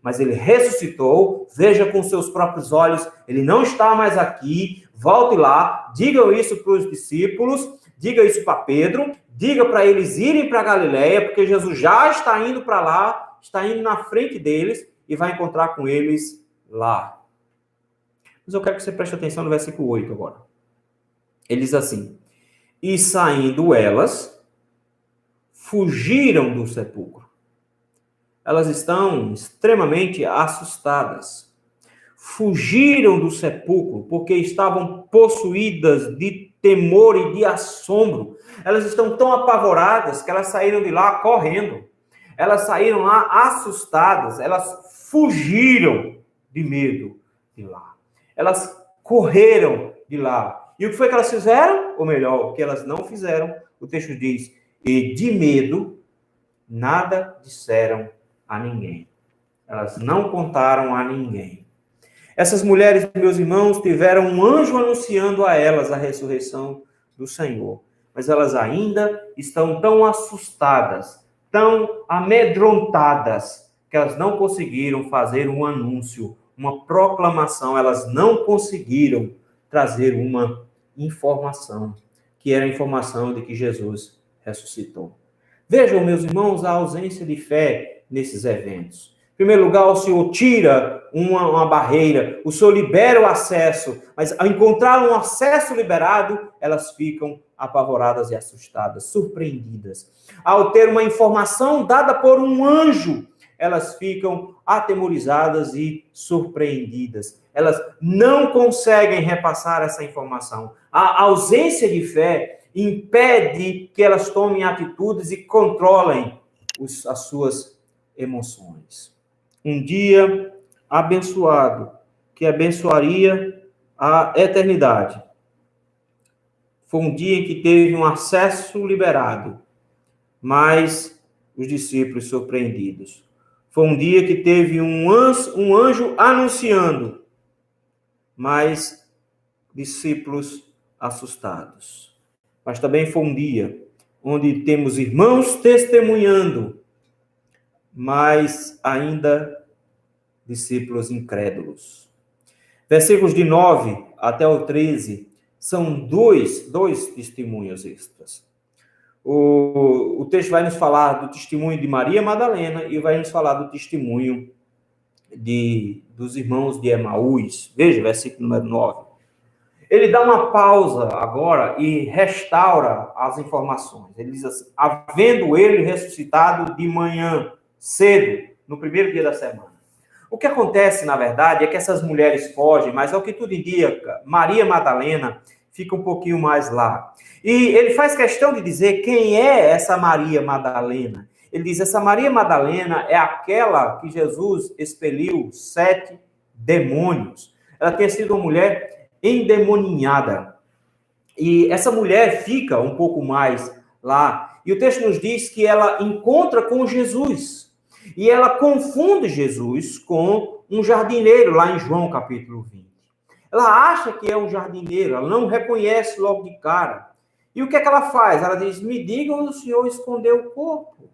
mas ele ressuscitou, veja com seus próprios olhos, ele não está mais aqui, volte lá, digam isso para os discípulos, diga isso para Pedro, diga para eles irem para Galileia, porque Jesus já está indo para lá, está indo na frente deles e vai encontrar com eles lá. Mas eu quero que você preste atenção no versículo 8 agora. Ele diz assim: e saindo elas, fugiram do sepulcro. Elas estão extremamente assustadas. Fugiram do sepulcro porque estavam possuídas de temor e de assombro. Elas estão tão apavoradas que elas saíram de lá correndo. Elas saíram lá assustadas. Elas fugiram de medo de lá. Elas correram de lá. E o que foi que elas fizeram? Ou melhor, o que elas não fizeram, o texto diz: e de medo, nada disseram a ninguém. Elas não contaram a ninguém. Essas mulheres, meus irmãos, tiveram um anjo anunciando a elas a ressurreição do Senhor. Mas elas ainda estão tão assustadas, tão amedrontadas, que elas não conseguiram fazer um anúncio, uma proclamação. Elas não conseguiram trazer uma informação, que era a informação de que Jesus ressuscitou. Vejam, meus irmãos, a ausência de fé nesses eventos. Em primeiro lugar, o Senhor tira uma barreira, o Senhor libera o acesso, mas ao encontrar um acesso liberado, elas ficam apavoradas e assustadas, surpreendidas. Ao ter uma informação dada por um anjo, elas ficam atemorizadas e surpreendidas. Elas não conseguem repassar essa informação. A ausência de fé impede que elas tomem atitudes e controlem as suas emoções. Um dia abençoado, que abençoaria a eternidade. Foi um dia em que teve um acesso liberado, mas os discípulos surpreendidos. Foi um dia que teve um anjo anunciando, mas discípulos assustados. Mas também foi um dia onde temos irmãos testemunhando, mas ainda discípulos incrédulos. Versículos de 9 até o 13 são dois testemunhos extras. O texto vai nos falar do testemunho de Maria Madalena e vai nos falar do testemunho dos irmãos de Emaús. Veja, versículo número 9. Ele dá uma pausa agora e restaura as informações. Ele diz assim: havendo ele ressuscitado de manhã, cedo, no primeiro dia da semana. O que acontece, na verdade, é que essas mulheres fogem, mas ao que tudo indica, Maria Madalena fica um pouquinho mais lá. E ele faz questão de dizer quem é essa Maria Madalena. Ele diz: essa Maria Madalena é aquela que Jesus expeliu 7 demônios. Ela tinha sido uma mulher endemoninhada. E essa mulher fica um pouco mais lá. E o texto nos diz que ela encontra com Jesus. E ela confunde Jesus com um jardineiro, lá em João capítulo 20. Ela acha que é um jardineiro, ela não reconhece logo de cara. E o que é que ela faz? Ela diz: me diga onde o Senhor escondeu o corpo.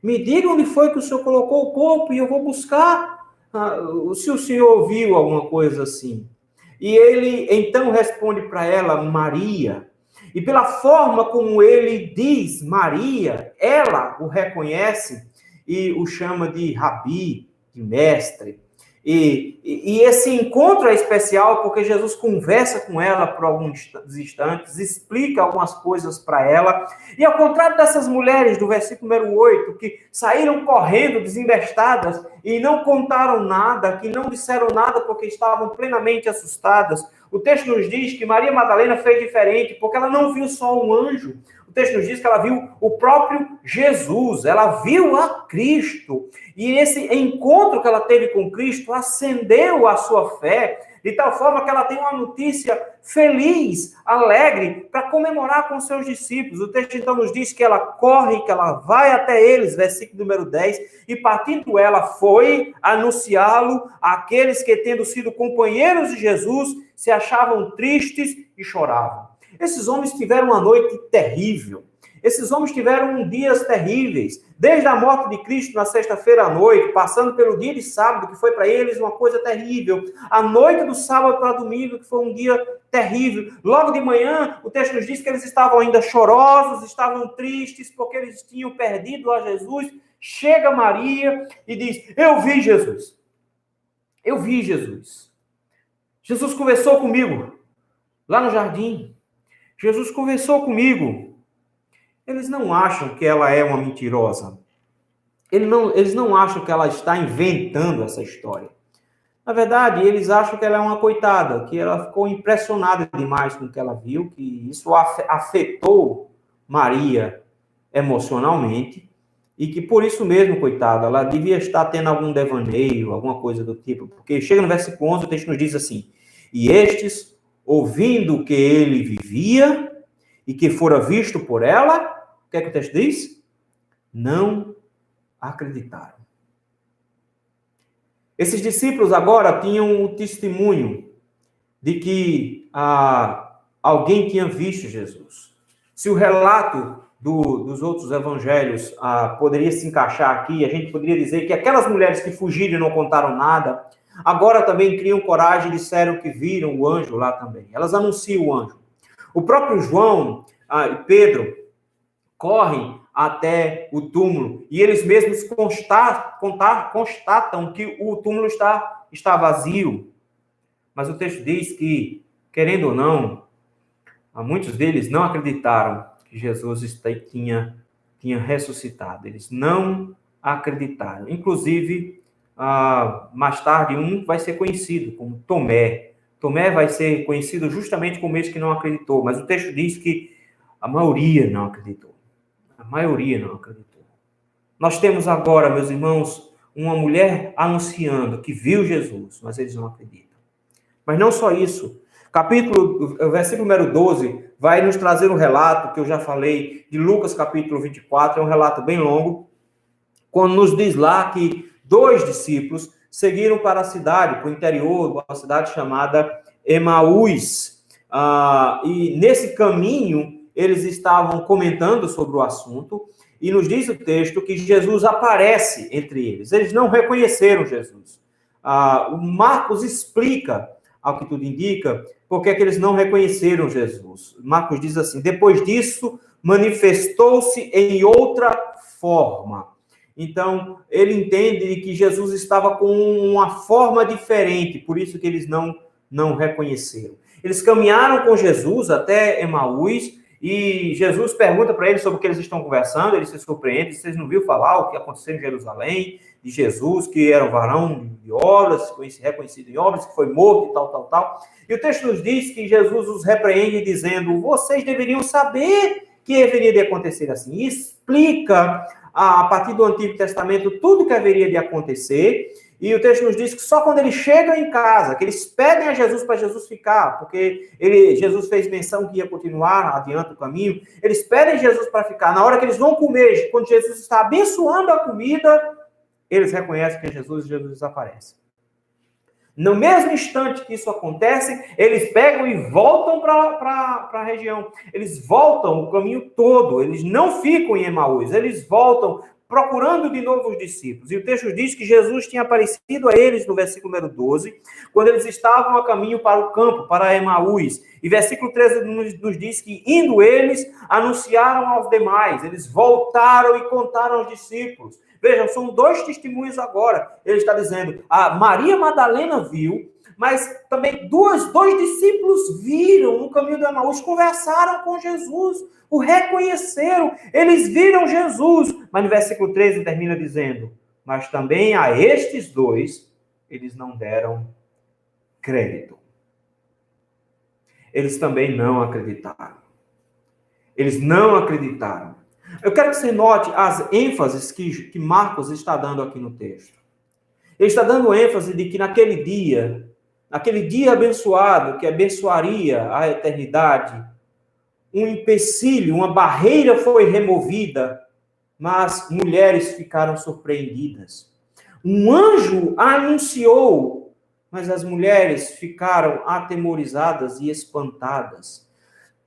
Me diga onde foi que o Senhor colocou o corpo e eu vou buscar. Se o Senhor viu alguma coisa assim. E ele então responde para ela: Maria. E pela forma como ele diz Maria, ela o reconhece e o chama de rabi, de mestre. E esse encontro é especial porque Jesus conversa com ela por alguns instantes, explica algumas coisas para ela. E ao contrário dessas mulheres do versículo número 8, que saíram correndo, desembestadas, e não contaram nada, que não disseram nada porque estavam plenamente assustadas, o texto nos diz que Maria Madalena fez diferente, porque ela não viu só um anjo. O texto nos diz que ela viu o próprio Jesus, ela viu a Cristo. E esse encontro que ela teve com Cristo acendeu a sua fé, de tal forma que ela tem uma notícia feliz, alegre, para comemorar com seus discípulos. O texto então nos diz que ela corre, que ela vai até eles, versículo número 10, e partindo ela foi anunciá-lo àqueles que, tendo sido companheiros de Jesus, se achavam tristes e choravam. Esses homens tiveram uma noite terrível. Esses homens tiveram dias terríveis. Desde a morte de Cristo na sexta-feira à noite, passando pelo dia de sábado, que foi para eles uma coisa terrível. A noite do sábado para domingo, que foi um dia terrível. Logo de manhã, o texto nos diz que eles estavam ainda chorosos, estavam tristes, porque eles tinham perdido a Jesus. Chega Maria e diz, eu vi Jesus. Eu vi Jesus. Jesus conversou comigo lá no jardim. Jesus conversou comigo. Eles não acham que ela é uma mentirosa. Eles não acham que ela está inventando essa história. Na verdade, eles acham que ela é uma coitada, que ela ficou impressionada demais com o que ela viu, que isso afetou Maria emocionalmente, e que por isso mesmo, coitada, ela devia estar tendo algum devaneio, alguma coisa do tipo, porque chega no versículo 11, o texto nos diz assim, e estes, ouvindo que ele vivia, e que fora visto por ela, o que é que o texto diz? Não acreditaram. Esses discípulos agora tinham o testemunho de que alguém tinha visto Jesus. Se o relato dos outros evangelhos poderia se encaixar aqui, a gente poderia dizer que aquelas mulheres que fugiram e não contaram nada, agora também criam coragem e disseram que viram o anjo lá também. Elas anunciam o anjo. O próprio João e Pedro correm até o túmulo e eles mesmos constatam que o túmulo está vazio. Mas o texto diz que, querendo ou não, muitos deles não acreditaram que Jesus tinha ressuscitado. Eles não acreditaram. Inclusive, mais tarde, um vai ser conhecido como Tomé. Tomé vai ser conhecido justamente como esse que não acreditou. Mas o texto diz que a maioria não acreditou. A maioria não acreditou. Nós temos agora, meus irmãos, uma mulher anunciando que viu Jesus, mas eles não acreditam. Mas não só isso. O versículo número 12 vai nos trazer um relato que eu já falei de Lucas capítulo 24, é um relato bem longo, quando nos diz lá que 2 discípulos seguiram para a cidade, para o interior, uma cidade chamada Emaús. E nesse caminho, eles estavam comentando sobre o assunto, e nos diz o texto que Jesus aparece entre eles. Eles não reconheceram Jesus. O Marcos explica, ao que tudo indica, porque é que eles não reconheceram Jesus. Marcos diz assim, depois disso, manifestou-se em outra forma. Então, ele entende que Jesus estava com uma forma diferente, por isso que eles não reconheceram. Eles caminharam com Jesus até Emaús, e Jesus pergunta para eles sobre o que eles estão conversando, eles se surpreendem, vocês não viram falar o que aconteceu em Jerusalém, de Jesus, que era um varão de obras, reconhecido em obras, que foi morto e tal. E o texto nos diz que Jesus os repreende dizendo, vocês deveriam saber que haveria de acontecer assim. E explica, a partir do Antigo Testamento, tudo que haveria de acontecer. E o texto nos diz que só quando eles chegam em casa, que eles pedem a Jesus para Jesus ficar, porque Jesus fez menção que ia continuar adiante o caminho, eles pedem a Jesus para ficar. Na hora que eles vão comer, quando Jesus está abençoando a comida, eles reconhecem que é Jesus e Jesus desaparece. No mesmo instante que isso acontece, eles pegam e voltam para a região. Eles voltam o caminho todo, eles não ficam em Emaús, eles voltam procurando de novo os discípulos. E o texto diz que Jesus tinha aparecido a eles no versículo número 12, quando eles estavam a caminho para o campo, para Emaús. E versículo 13 nos diz que, indo eles, anunciaram aos demais. Eles voltaram e contaram aos discípulos. Vejam, são dois testemunhos agora. Ele está dizendo, a Maria Madalena viu, mas também dois discípulos viram no caminho de Emaús, conversaram com Jesus, o reconheceram, eles viram Jesus. Mas no versículo 13 termina dizendo, mas também a estes dois, eles não deram crédito. Eles também não acreditaram. Eles não acreditaram. Eu quero que você note as ênfases que Marcos está dando aqui no texto. Ele está dando ênfase de que naquele dia abençoado, que abençoaria a eternidade, um empecilho, uma barreira foi removida, mas mulheres ficaram surpreendidas. Um anjo anunciou, mas as mulheres ficaram atemorizadas e espantadas.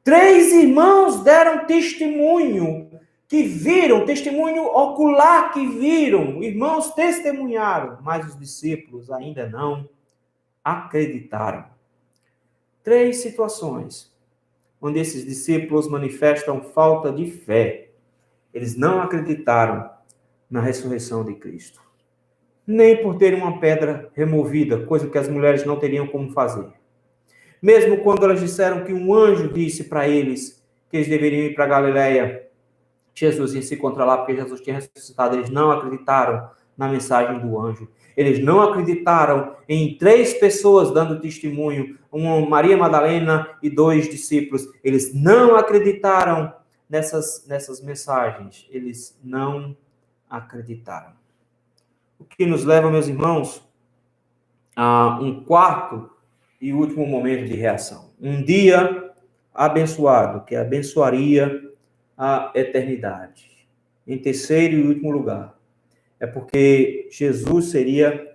3 irmãos deram testemunho que viram, testemunho ocular que viram. Irmãos testemunharam, mas os discípulos ainda não acreditaram. 3 situações onde esses discípulos manifestam falta de fé. Eles não acreditaram na ressurreição de Cristo. Nem por terem uma pedra removida, coisa que as mulheres não teriam como fazer. Mesmo quando elas disseram que um anjo disse para eles que eles deveriam ir para Galileia, Jesus ia se encontrar lá porque Jesus tinha ressuscitado, eles não acreditaram na mensagem do anjo. Eles não acreditaram em 3 pessoas dando testemunho, uma Maria Madalena e 2 discípulos. Eles não acreditaram nessas mensagens. Eles não acreditaram. O que nos leva, meus irmãos, a um quarto e último momento de reação. Um dia abençoado, que abençoaria a eternidade. Em terceiro e último lugar, é porque Jesus seria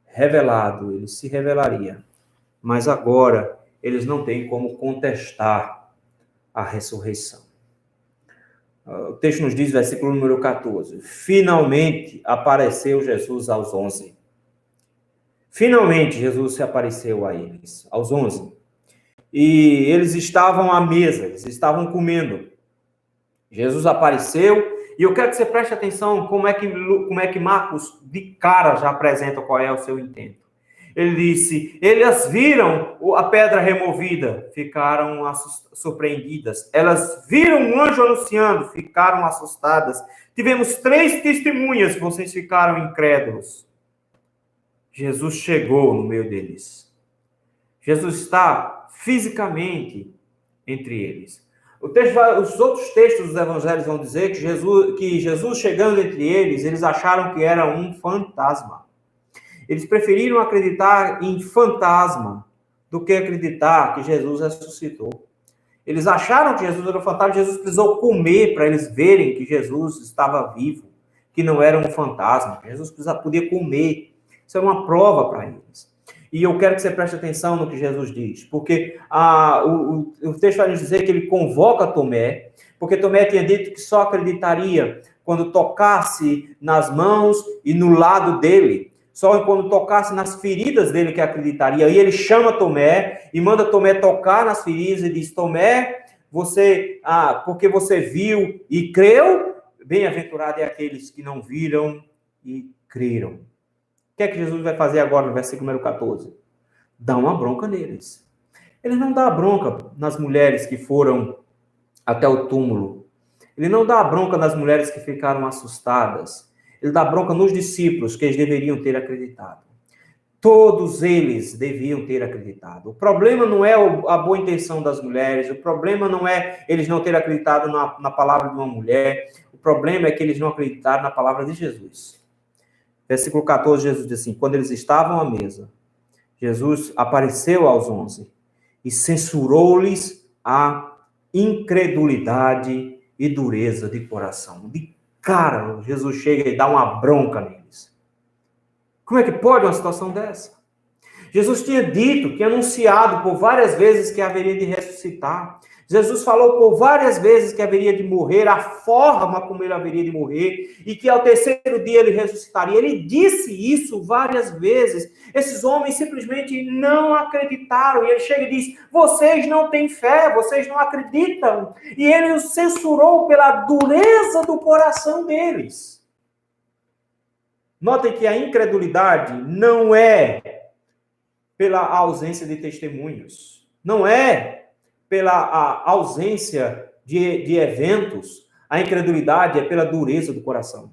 revelado, ele se revelaria. Mas agora, eles não têm como contestar a ressurreição. O texto nos diz, versículo número 14, finalmente apareceu Jesus aos 11. Finalmente, Jesus se apareceu a eles, aos 11. E eles estavam à mesa, eles estavam comendo. Jesus apareceu, e eu quero que você preste atenção como é que Marcos, de cara, já apresenta qual é o seu intento. Ele disse, eles viram a pedra removida, ficaram surpreendidas. Elas viram um anjo anunciando, ficaram assustadas. Tivemos 3 testemunhas, vocês ficaram incrédulos. Jesus chegou no meio deles. Jesus está fisicamente entre eles. Os outros textos dos evangelhos vão dizer que Jesus chegando entre eles, eles acharam que era um fantasma. Eles preferiram acreditar em fantasma do que acreditar que Jesus ressuscitou. Eles acharam que Jesus era um fantasma, Jesus precisou comer para eles verem que Jesus estava vivo, que não era um fantasma, que Jesus podia comer. Isso é uma prova para eles. E eu quero que você preste atenção no que Jesus diz, porque o texto vai nos dizer que ele convoca Tomé, porque Tomé tinha dito que só acreditaria quando tocasse nas mãos e no lado dele, só quando tocasse nas feridas dele que acreditaria. E ele chama Tomé e manda Tomé tocar nas feridas e diz, Tomé, porque você viu e creu, bem-aventurado é aqueles que não viram e creram. O que é que Jesus vai fazer agora no versículo número 14? Dá uma bronca neles. Ele não dá bronca nas mulheres que foram até o túmulo. Ele não dá bronca nas mulheres que ficaram assustadas. Ele dá bronca nos discípulos, que eles deveriam ter acreditado. Todos eles deviam ter acreditado. O problema não é a boa intenção das mulheres, o problema não é eles não terem acreditado na palavra de uma mulher, o problema é que eles não acreditaram na palavra de Jesus. Versículo 14, Jesus diz assim, quando eles estavam à mesa, Jesus apareceu aos 11 e censurou-lhes a incredulidade e dureza de coração. De cara, Jesus chega e dá uma bronca neles. Como é que pode uma situação dessa? Jesus tinha dito, tinha anunciado por várias vezes que haveria de ressuscitar. Jesus falou por várias vezes que haveria de morrer, a forma como ele haveria de morrer, e que ao terceiro dia ele ressuscitaria. Ele disse isso várias vezes. Esses homens simplesmente não acreditaram. E ele chega e diz: vocês não têm fé, vocês não acreditam. E ele os censurou pela dureza do coração deles. Notem que a incredulidade não é pela ausência de testemunhos, não é pela ausência de eventos. A incredulidade é pela dureza do coração.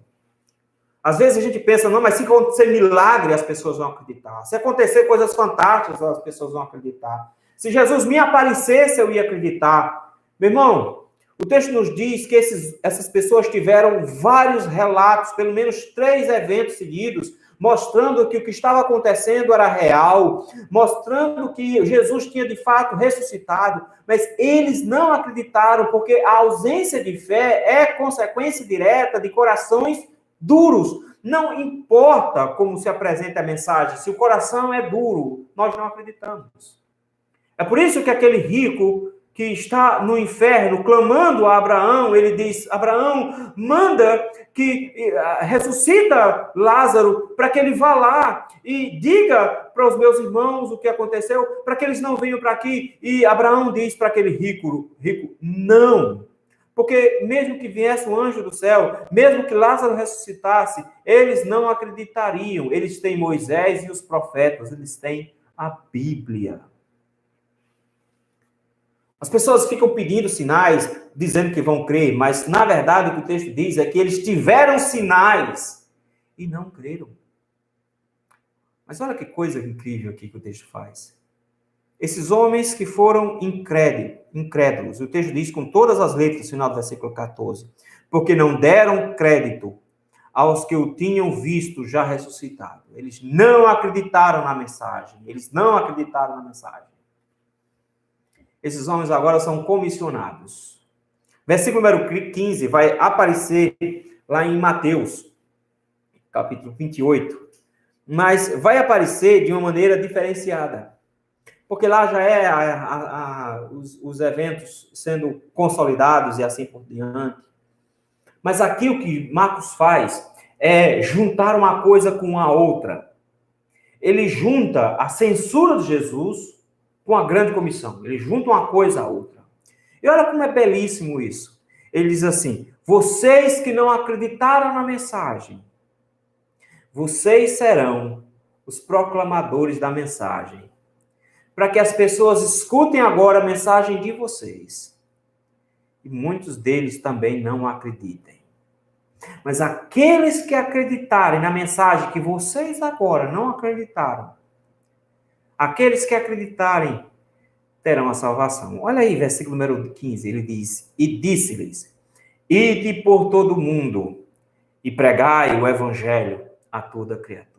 Às vezes a gente pensa, não, mas se acontecer milagre, as pessoas vão acreditar. Se acontecer coisas fantásticas, as pessoas vão acreditar. Se Jesus me aparecesse, eu ia acreditar. Meu irmão, o texto nos diz que essas pessoas tiveram vários relatos, pelo menos 3 eventos seguidos, mostrando que o que estava acontecendo era real, mostrando que Jesus tinha de fato ressuscitado, mas eles não acreditaram, porque a ausência de fé é consequência direta de corações duros. Não importa como se apresenta a mensagem, se o coração é duro, nós não acreditamos. É por isso que aquele rico que está no inferno, clamando a Abraão, ele diz: Abraão, manda que ressuscita Lázaro, para que ele vá lá e diga para os meus irmãos o que aconteceu, para que eles não venham para aqui. E Abraão diz para aquele rico, não. Porque mesmo que viesse um anjo do céu, mesmo que Lázaro ressuscitasse, eles não acreditariam. Eles têm Moisés e os profetas, eles têm a Bíblia. As pessoas ficam pedindo sinais, dizendo que vão crer, mas, na verdade, o que o texto diz é que eles tiveram sinais e não creram. Mas olha que coisa incrível aqui que o texto faz. Esses homens que foram incrédulos, o texto diz com todas as letras, no final do versículo 14, porque não deram crédito aos que o tinham visto já ressuscitado. Eles não acreditaram na mensagem. Esses homens agora são comissionados. Versículo número 15 vai aparecer lá em Mateus, capítulo 28. Mas vai aparecer de uma maneira diferenciada. Porque lá já é os eventos sendo consolidados e assim por diante. Mas aqui o que Marcos faz é juntar uma coisa com a outra. Ele junta a censura de Jesus com a grande comissão. Ele junta uma coisa à outra. E olha como é belíssimo isso. Ele diz assim: vocês que não acreditaram na mensagem, vocês serão os proclamadores da mensagem. Para que as pessoas escutem agora a mensagem de vocês. E muitos deles também não acreditem. Mas aqueles que acreditarem na mensagem que vocês agora não acreditaram, aqueles que acreditarem terão a salvação. Olha aí, versículo número 15, ele diz: e disse-lhes: ide por todo o mundo e pregai o evangelho a toda criatura.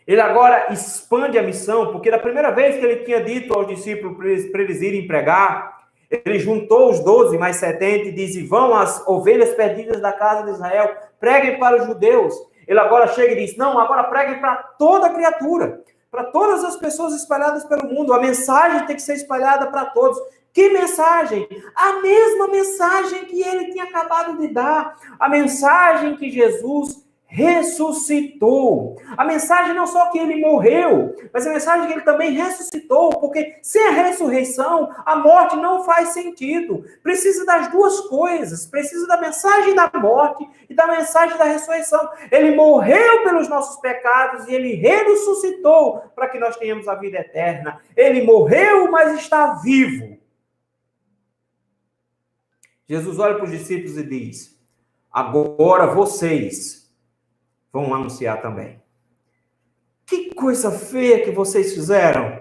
Ele agora expande a missão, porque da primeira vez que ele tinha dito aos discípulos para eles irem pregar, ele juntou os 12 mais 70 e disse: vão às ovelhas perdidas da casa de Israel, preguem para os judeus. Ele agora chega e diz: não, agora preguem para toda criatura, para todas as pessoas espalhadas pelo mundo. A mensagem tem que ser espalhada para todos. Que mensagem? A mesma mensagem que ele tinha acabado de dar. A mensagem que Jesus ressuscitou. A mensagem não só que ele morreu, mas a mensagem que ele também ressuscitou, porque sem a ressurreição, a morte não faz sentido. Precisa das duas coisas, precisa da mensagem da morte e da mensagem da ressurreição. Ele morreu pelos nossos pecados e ele ressuscitou para que nós tenhamos a vida eterna. Ele morreu, mas está vivo. Jesus olha para os discípulos e diz: agora vocês vão anunciar também. Que coisa feia que vocês fizeram.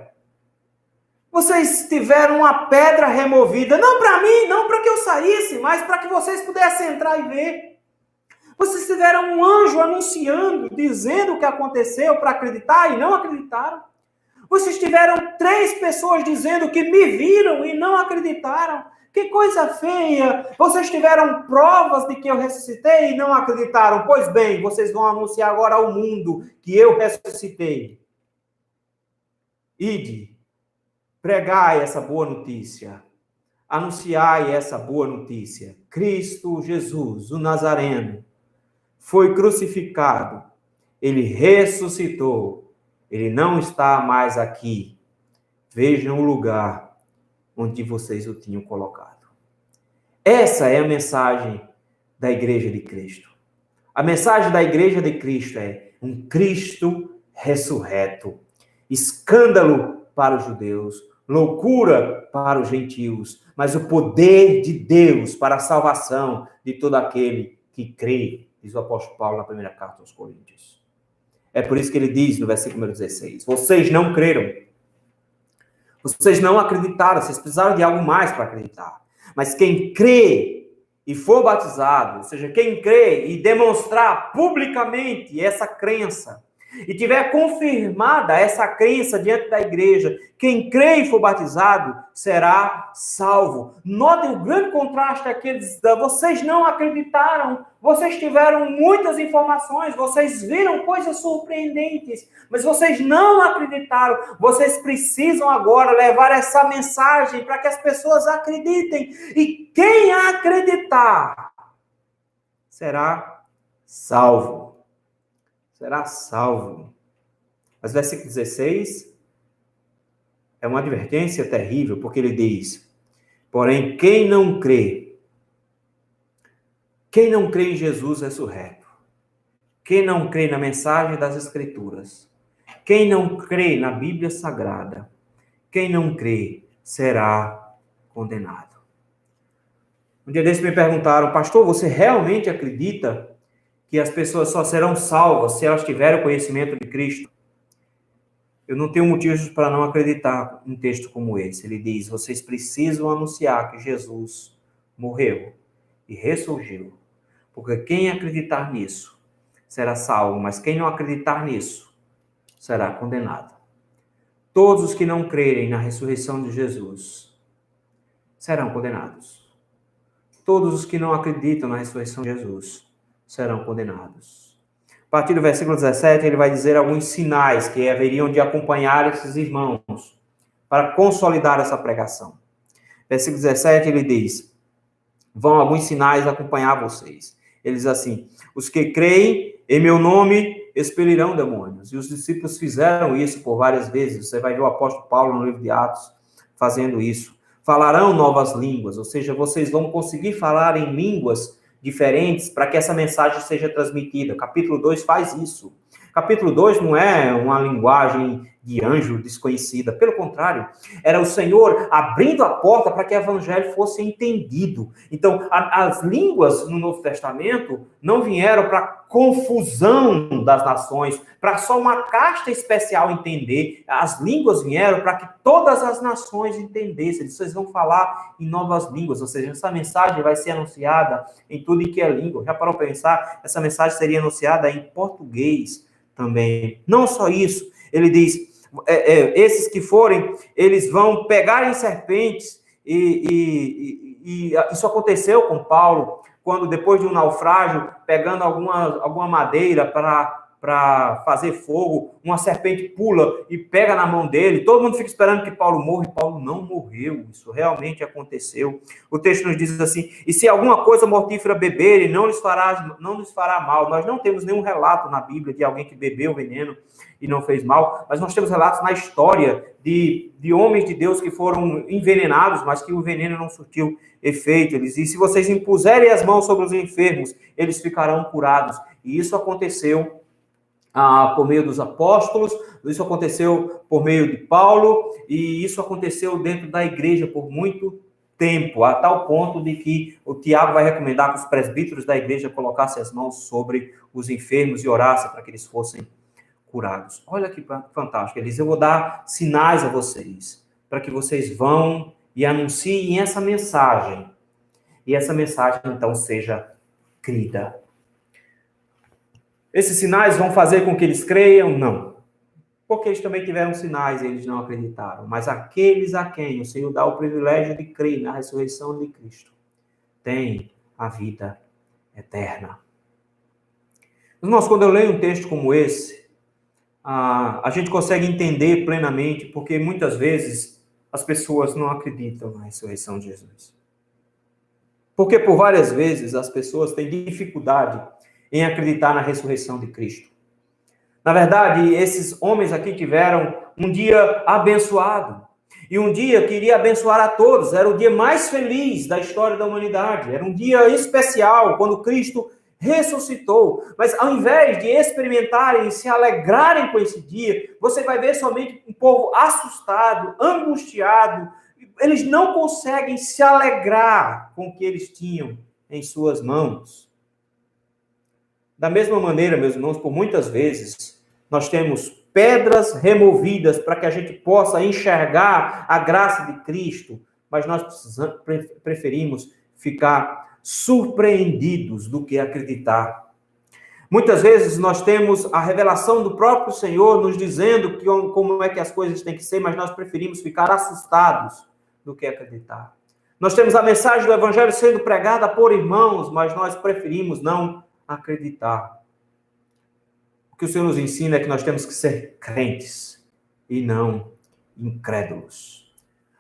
Vocês tiveram uma pedra removida, não para mim, não para que eu saísse, mas para que vocês pudessem entrar e ver. Vocês tiveram um anjo anunciando, dizendo o que aconteceu para acreditar e não acreditaram. Vocês tiveram 3 pessoas dizendo que me viram e não acreditaram. Que coisa feia! Vocês tiveram provas de que eu ressuscitei e não acreditaram. Pois bem, vocês vão anunciar agora ao mundo que eu ressuscitei. Ide, pregai essa boa notícia anunciai essa boa notícia. Cristo Jesus, o Nazareno, foi crucificado, ele ressuscitou, ele não está mais aqui. Vejam o lugar onde vocês o tinham colocado. Essa é a mensagem da Igreja de Cristo. A mensagem da Igreja de Cristo é um Cristo ressurreto. Escândalo para os judeus, loucura para os gentios, mas o poder de Deus para a salvação de todo aquele que crê, diz o apóstolo Paulo na primeira carta aos Coríntios. É por isso que ele diz no versículo número 16, vocês não creram, vocês não acreditaram, vocês precisaram de algo mais para acreditar. Mas quem crê e for batizado, ou seja, quem crê e demonstrar publicamente essa crença, e tiver confirmada essa crença diante da igreja, quem crê e for batizado será salvo. Notem o grande contraste aqui, vocês não acreditaram, vocês tiveram muitas informações, vocês viram coisas surpreendentes, mas vocês não acreditaram. Vocês precisam agora levar essa mensagem para que as pessoas acreditem. E quem acreditar será salvo. Será salvo. Mas versículo 16 é uma advertência terrível, porque ele diz, porém, quem não crê em Jesus ressurreto, quem não crê na mensagem das Escrituras, quem não crê na Bíblia Sagrada, quem não crê será condenado. Um dia desses me perguntaram, pastor, você realmente acredita que as pessoas só serão salvas se elas tiverem o conhecimento de Cristo? Eu não tenho motivos para não acreditar em um texto como esse. Ele diz, vocês precisam anunciar que Jesus morreu e ressurgiu. Porque quem acreditar nisso será salvo, mas quem não acreditar nisso será condenado. Todos os que não crerem na ressurreição de Jesus serão condenados. Todos os que não acreditam na ressurreição de Jesus serão condenados. A partir do versículo 17, ele vai dizer alguns sinais que haveriam de acompanhar esses irmãos para consolidar essa pregação. Versículo 17, ele diz, vão alguns sinais acompanhar vocês. Ele diz assim, os que creem em meu nome expelirão demônios. E os discípulos fizeram isso por várias vezes. Você vai ver o apóstolo Paulo no livro de Atos fazendo isso. Falarão novas línguas, ou seja, vocês vão conseguir falar em línguas diferentes para que essa mensagem seja transmitida. Capítulo 2 faz isso. Capítulo 2 não é uma linguagem de anjo desconhecida. Pelo contrário, era o Senhor abrindo a porta para que o evangelho fosse entendido. Então, as línguas no Novo Testamento não vieram para confusão das nações, para só uma casta especial entender. As línguas vieram para que todas as nações entendessem. Vocês vão falar em novas línguas, ou seja, essa mensagem vai ser anunciada em tudo e que é língua. Já parou para pensar? Essa mensagem seria anunciada em português também. Não só isso, ele diz, esses que forem, eles vão pegar em serpentes, e isso aconteceu com Paulo, quando depois de um naufrágio, pegando alguma madeira para fazer fogo, uma serpente pula e pega na mão dele, todo mundo fica esperando que Paulo morra, e Paulo não morreu, isso realmente aconteceu. O texto nos diz assim, e se alguma coisa mortífera beberem, não lhes fará mal. Nós não temos nenhum relato na Bíblia de alguém que bebeu veneno e não fez mal, mas nós temos relatos na história de homens de Deus que foram envenenados, mas que o veneno não surtiu efeito. Eles dizem, se vocês impuserem as mãos sobre os enfermos, eles ficarão curados. E isso aconteceu por meio dos apóstolos, isso aconteceu por meio de Paulo, e isso aconteceu dentro da igreja por muito tempo, a tal ponto de que o Tiago vai recomendar que os presbíteros da igreja colocassem as mãos sobre os enfermos e orassem para que eles fossem curados. Olha que fantástico. Ele diz, eu vou dar sinais a vocês, para que vocês vão e anunciem essa mensagem, e essa mensagem, então, seja crida. Esses sinais vão fazer com que eles creiam? Não. Porque eles também tiveram sinais e eles não acreditaram. Mas aqueles a quem o Senhor dá o privilégio de crer na ressurreição de Cristo, têm a vida eterna. Irmãos, quando eu leio um texto como esse, a gente consegue entender plenamente, porque muitas vezes as pessoas não acreditam na ressurreição de Jesus? Porque por várias vezes as pessoas têm dificuldade em acreditar na ressurreição de Cristo. Na verdade, esses homens aqui tiveram um dia abençoado. E um dia que iria abençoar a todos. Era o dia mais feliz da história da humanidade. Era um dia especial, quando Cristo ressuscitou. Mas ao invés de experimentarem e se alegrarem com esse dia, você vai ver somente um povo assustado, angustiado. Eles não conseguem se alegrar com o que eles tinham em suas mãos. Da mesma maneira, meus irmãos, por muitas vezes, nós temos pedras removidas para que a gente possa enxergar a graça de Cristo, mas nós preferimos ficar surpreendidos do que acreditar. Muitas vezes nós temos a revelação do próprio Senhor nos dizendo como é que as coisas têm que ser, mas nós preferimos ficar assustados do que acreditar. Nós temos a mensagem do Evangelho sendo pregada por irmãos, mas nós preferimos não acreditar. O que o Senhor nos ensina é que nós temos que ser crentes e não incrédulos.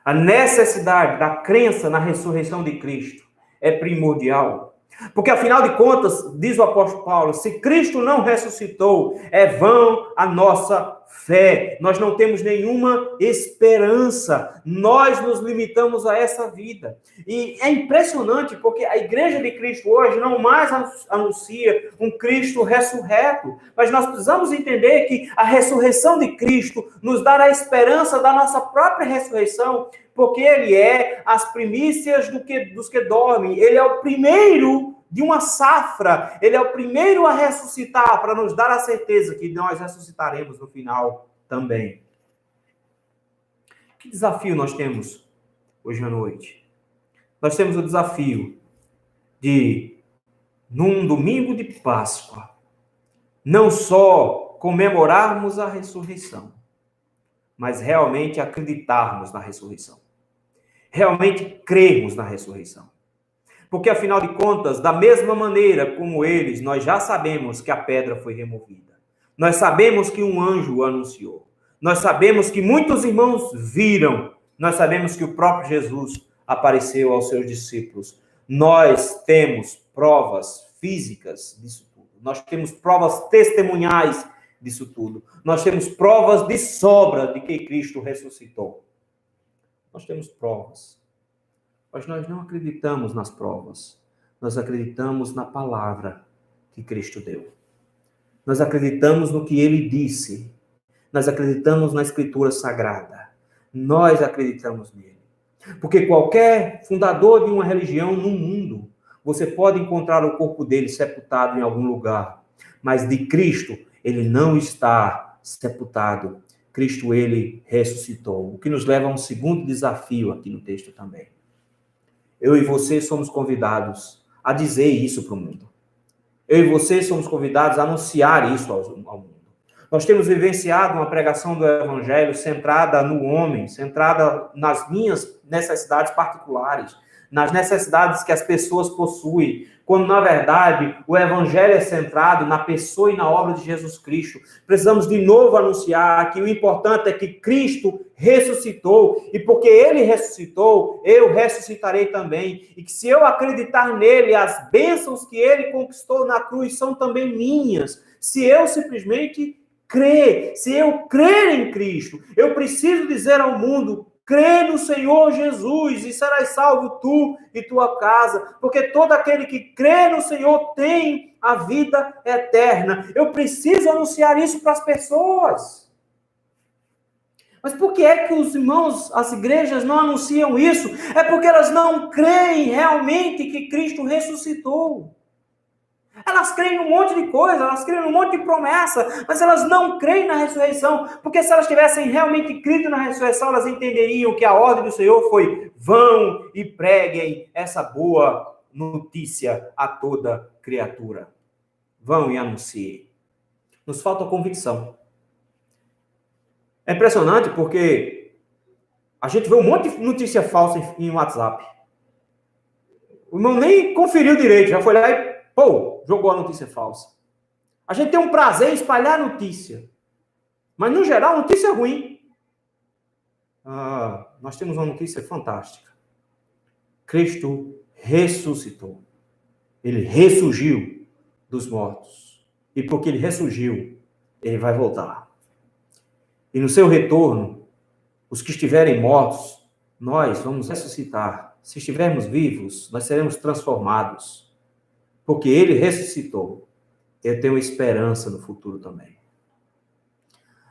A necessidade da crença na ressurreição de Cristo é primordial. Porque, afinal de contas, diz o apóstolo Paulo, se Cristo não ressuscitou, é vão a nossa fé. Nós não temos nenhuma esperança. Nós nos limitamos a essa vida. E é impressionante porque a igreja de Cristo hoje não mais anuncia um Cristo ressurreto. Mas nós precisamos entender que a ressurreição de Cristo nos dá a esperança da nossa própria ressurreição, porque ele é as primícias dos que dormem. Ele é o primeiro de uma safra. Ele é o primeiro a ressuscitar, para nos dar a certeza que nós ressuscitaremos no final também. Que desafio nós temos hoje à noite? Nós temos o desafio de, num domingo de Páscoa, não só comemorarmos a ressurreição, mas realmente acreditarmos na ressurreição. Realmente crermos na ressurreição. Porque, afinal de contas, da mesma maneira como eles, nós já sabemos que a pedra foi removida. Nós sabemos que um anjo anunciou. Nós sabemos que muitos irmãos viram. Nós sabemos que o próprio Jesus apareceu aos seus discípulos. Nós temos provas físicas disso tudo. Nós temos provas testemunhais disso tudo. Nós temos provas de sobra de que Cristo ressuscitou. Nós temos provas. Mas nós não acreditamos nas provas. Nós acreditamos na palavra que Cristo deu. Nós acreditamos no que ele disse. Nós acreditamos na Escritura Sagrada. Nós acreditamos nele. Porque qualquer fundador de uma religião no mundo, você pode encontrar o corpo dele sepultado em algum lugar. Mas de Cristo, ele não está sepultado. Cristo, ele ressuscitou. O que nos leva a um segundo desafio aqui no texto também. Eu e você somos convidados a dizer isso para o mundo. Eu e você somos convidados a anunciar isso ao mundo. Nós temos vivenciado uma pregação do Evangelho centrada no homem, centrada nas minhas necessidades particulares, nas necessidades que as pessoas possuem, quando, na verdade, o Evangelho é centrado na pessoa e na obra de Jesus Cristo. Precisamos de novo anunciar que o importante é que Cristo ressuscitou, e porque ele ressuscitou, eu ressuscitarei também, e que se eu acreditar nele, as bênçãos que ele conquistou na cruz são também minhas. Se eu simplesmente crer, se eu crer em Cristo, eu preciso dizer ao mundo: crê no Senhor Jesus e serás salvo tu e tua casa, porque todo aquele que crê no Senhor tem a vida eterna. Eu preciso anunciar isso para as pessoas. Mas por que é que os irmãos, as igrejas não anunciam isso? É porque elas não creem realmente que Cristo ressuscitou. Elas creem num monte de coisa, elas creem num monte de promessa, mas elas não creem na ressurreição, porque se elas tivessem realmente crido na ressurreição, elas entenderiam que a ordem do Senhor foi: vão e preguem essa boa notícia a toda criatura. Vão e anunciem. Nos falta convicção. É impressionante porque a gente vê um monte de notícia falsa em WhatsApp. O irmão nem conferiu direito, já foi lá e jogou a notícia falsa. A gente tem um prazer em espalhar notícia. Mas, no geral, notícia ruim. nós temos uma notícia fantástica. Cristo ressuscitou. Ele ressurgiu dos mortos. E porque ele ressurgiu, ele vai voltar. E no seu retorno, os que estiverem mortos, nós vamos ressuscitar. Se estivermos vivos, nós seremos transformados. Porque ele ressuscitou. Eu tenho esperança no futuro também.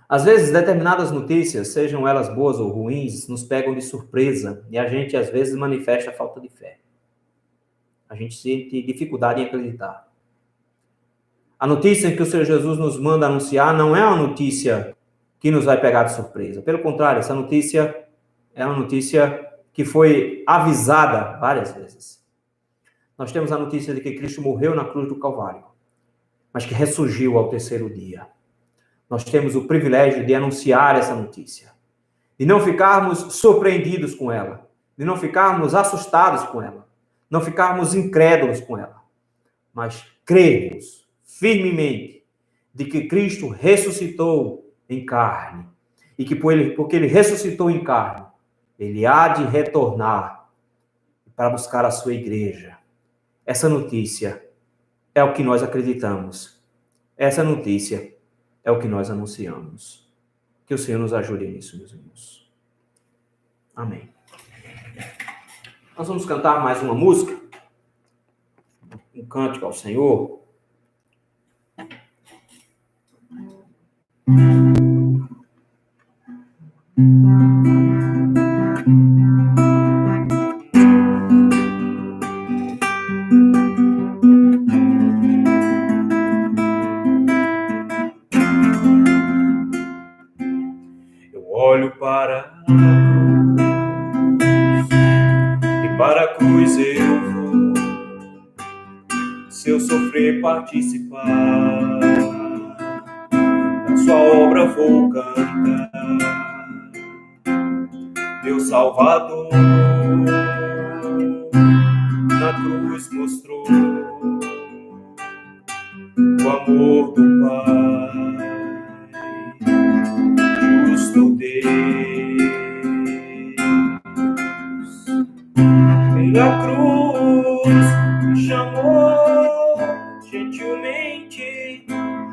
Às vezes, determinadas notícias, sejam elas boas ou ruins, nos pegam de surpresa e a gente, às vezes, manifesta falta de fé. A gente sente dificuldade em acreditar. A notícia que o Senhor Jesus nos manda anunciar não é uma notícia que nos vai pegar de surpresa. Pelo contrário, essa notícia é uma notícia que foi avisada várias vezes. Nós temos a notícia de que Cristo morreu na cruz do Calvário, mas que ressurgiu ao terceiro dia. Nós temos o privilégio de anunciar essa notícia, de não ficarmos surpreendidos com ela, de não ficarmos assustados com ela, não ficarmos incrédulos com ela, mas crermos firmemente de que Cristo ressuscitou em carne e que porque ele ressuscitou em carne, ele há de retornar para buscar a sua igreja. Essa notícia é o que nós acreditamos. Essa notícia é o que nós anunciamos. Que o Senhor nos ajude nisso, meus irmãos. Amém. Nós vamos cantar mais uma música. Um cântico ao Senhor. Olho para a cruz, e para a cruz eu vou. Se eu sofrer, participar da sua obra, vou cantar. Meu Salvador na cruz mostrou o amor do Pai. Justo Deus, pela cruz me chamou gentilmente,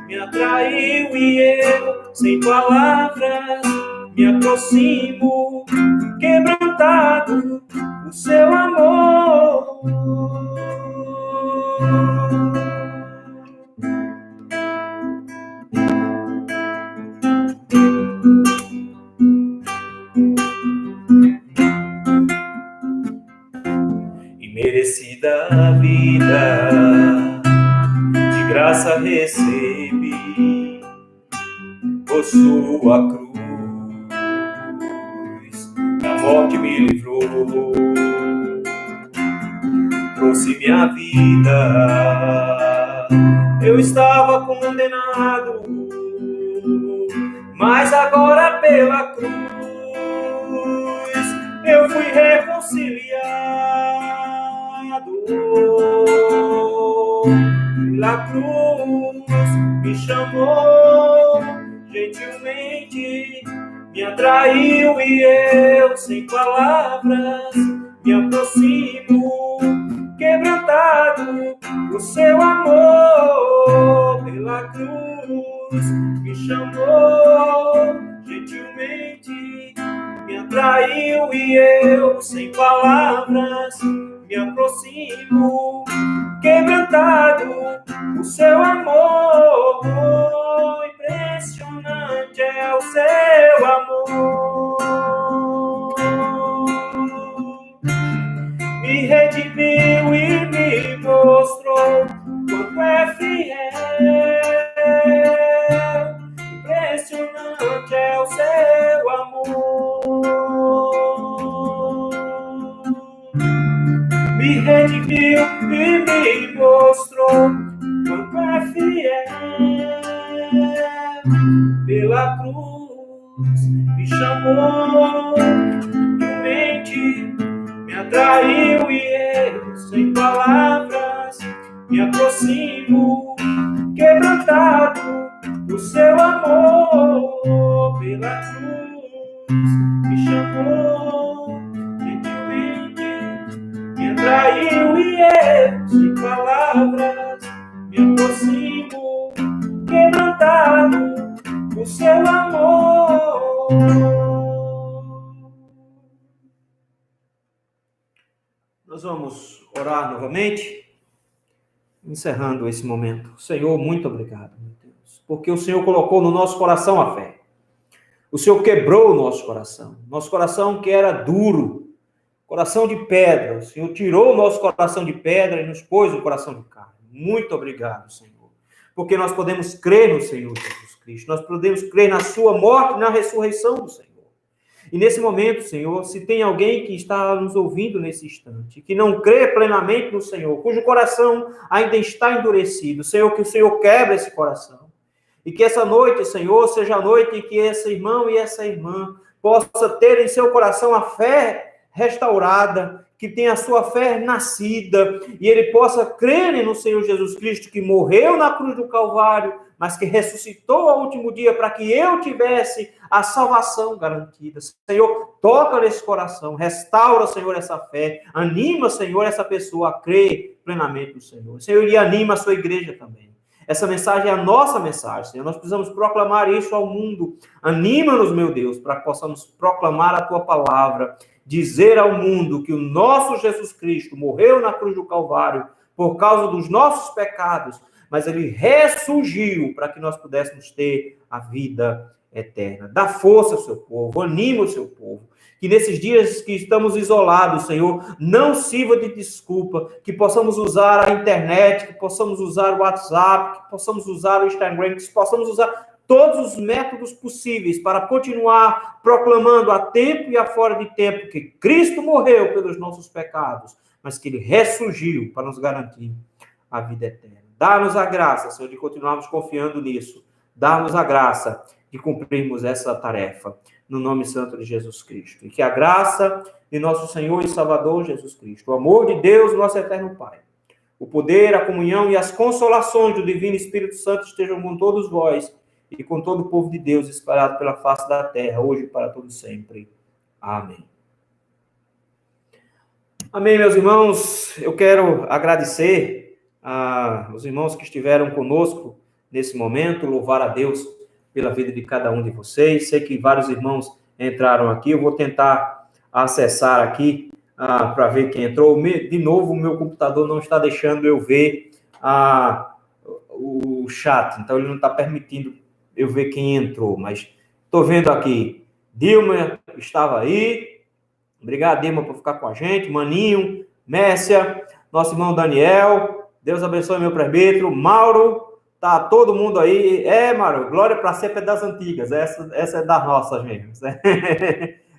me atraiu e eu, sem palavras, me aproximo, quebrantado o seu amor. Merecida a vida, de graça recebi, por sua cruz, da morte me livrou, trouxe minha vida, eu estava condenado, mas agora pela cruz, eu fui reconciliado. Pela cruz me chamou gentilmente, me atraiu e eu, sem palavras, me aproximo, quebrantado o seu amor. Pela cruz me chamou gentilmente, me atraiu e eu, sem palavras, me aproximo, quebrantado o seu amor. Impressionante é o seu amor. Me redimiu e me mostrou quanto é fiel. Impressionante é o seu amor. Me redimiu e me mostrou quanto é fiel. Pela cruz me chamou gentilmente, me atraiu e eu, sem palavras, me aproximo, quebrantado o seu amor. Pela cruz me chamou gentilmente, me atraiu e eu, sem palavras, me aproximo, quebrantado por seu amor. Nós vamos orar novamente, encerrando esse momento. Senhor, muito obrigado, meu Deus, porque o Senhor colocou no nosso coração a fé. O Senhor quebrou o nosso coração que era duro, coração de pedra. O Senhor tirou o nosso coração de pedra e nos pôs o coração de carne. Muito obrigado, Senhor, porque nós podemos crer no Senhor Jesus Cristo, nós podemos crer na sua morte e na ressurreição do Senhor. E nesse momento, Senhor, se tem alguém que está nos ouvindo nesse instante, que não crê plenamente no Senhor, cujo coração ainda está endurecido, Senhor, que o Senhor quebre esse coração. E que essa noite, Senhor, seja a noite em que esse irmão e essa irmã possa ter em seu coração a fé restaurada, que tenha a sua fé nascida, e ele possa crer no Senhor Jesus Cristo, que morreu na cruz do Calvário, mas que ressuscitou ao último dia para que eu tivesse a salvação garantida. Senhor, toca nesse coração, restaura, Senhor, essa fé, anima, Senhor, essa pessoa a crer plenamente no Senhor. Senhor, e anima a sua igreja também. Essa mensagem é a nossa mensagem, Senhor. Nós precisamos proclamar isso ao mundo. Anima-nos, meu Deus, para que possamos proclamar a tua palavra, dizer ao mundo que o nosso Jesus Cristo morreu na cruz do Calvário por causa dos nossos pecados, mas ele ressurgiu para que nós pudéssemos ter a vida eterna. Dá força ao seu povo, anima o seu povo. Que nesses dias que estamos isolados, Senhor, não sirva de desculpa, que possamos usar a internet, que possamos usar o WhatsApp, que possamos usar o Instagram, que possamos usar todos os métodos possíveis para continuar proclamando a tempo e a fora de tempo que Cristo morreu pelos nossos pecados, mas que ele ressurgiu para nos garantir a vida eterna. Dá-nos a graça, Senhor, de continuarmos confiando nisso. Dá-nos a graça de cumprirmos essa tarefa, no nome santo de Jesus Cristo. E que a graça de nosso Senhor e Salvador Jesus Cristo, o amor de Deus, nosso eterno Pai, o poder, a comunhão e as consolações do Divino Espírito Santo estejam com todos vós e com todo o povo de Deus espalhado pela face da terra, hoje e para todos sempre. Amém. Amém, meus irmãos. Eu quero agradecer aos irmãos que estiveram conosco nesse momento, louvar a Deus pela vida de cada um de vocês. Sei que vários irmãos entraram aqui, eu vou tentar acessar aqui para ver quem entrou. De novo, o meu computador não está deixando eu ver o chat, então ele não está permitindo eu ver quem entrou, mas estou vendo aqui. Dilma estava aí. Obrigado, Dilma, por ficar com a gente. Maninho, Mércia, nosso irmão Daniel. Deus abençoe meu presbítero. Mauro, tá todo mundo aí. Mauro, glória para sempre é das antigas. Essa é das nossas mesmo.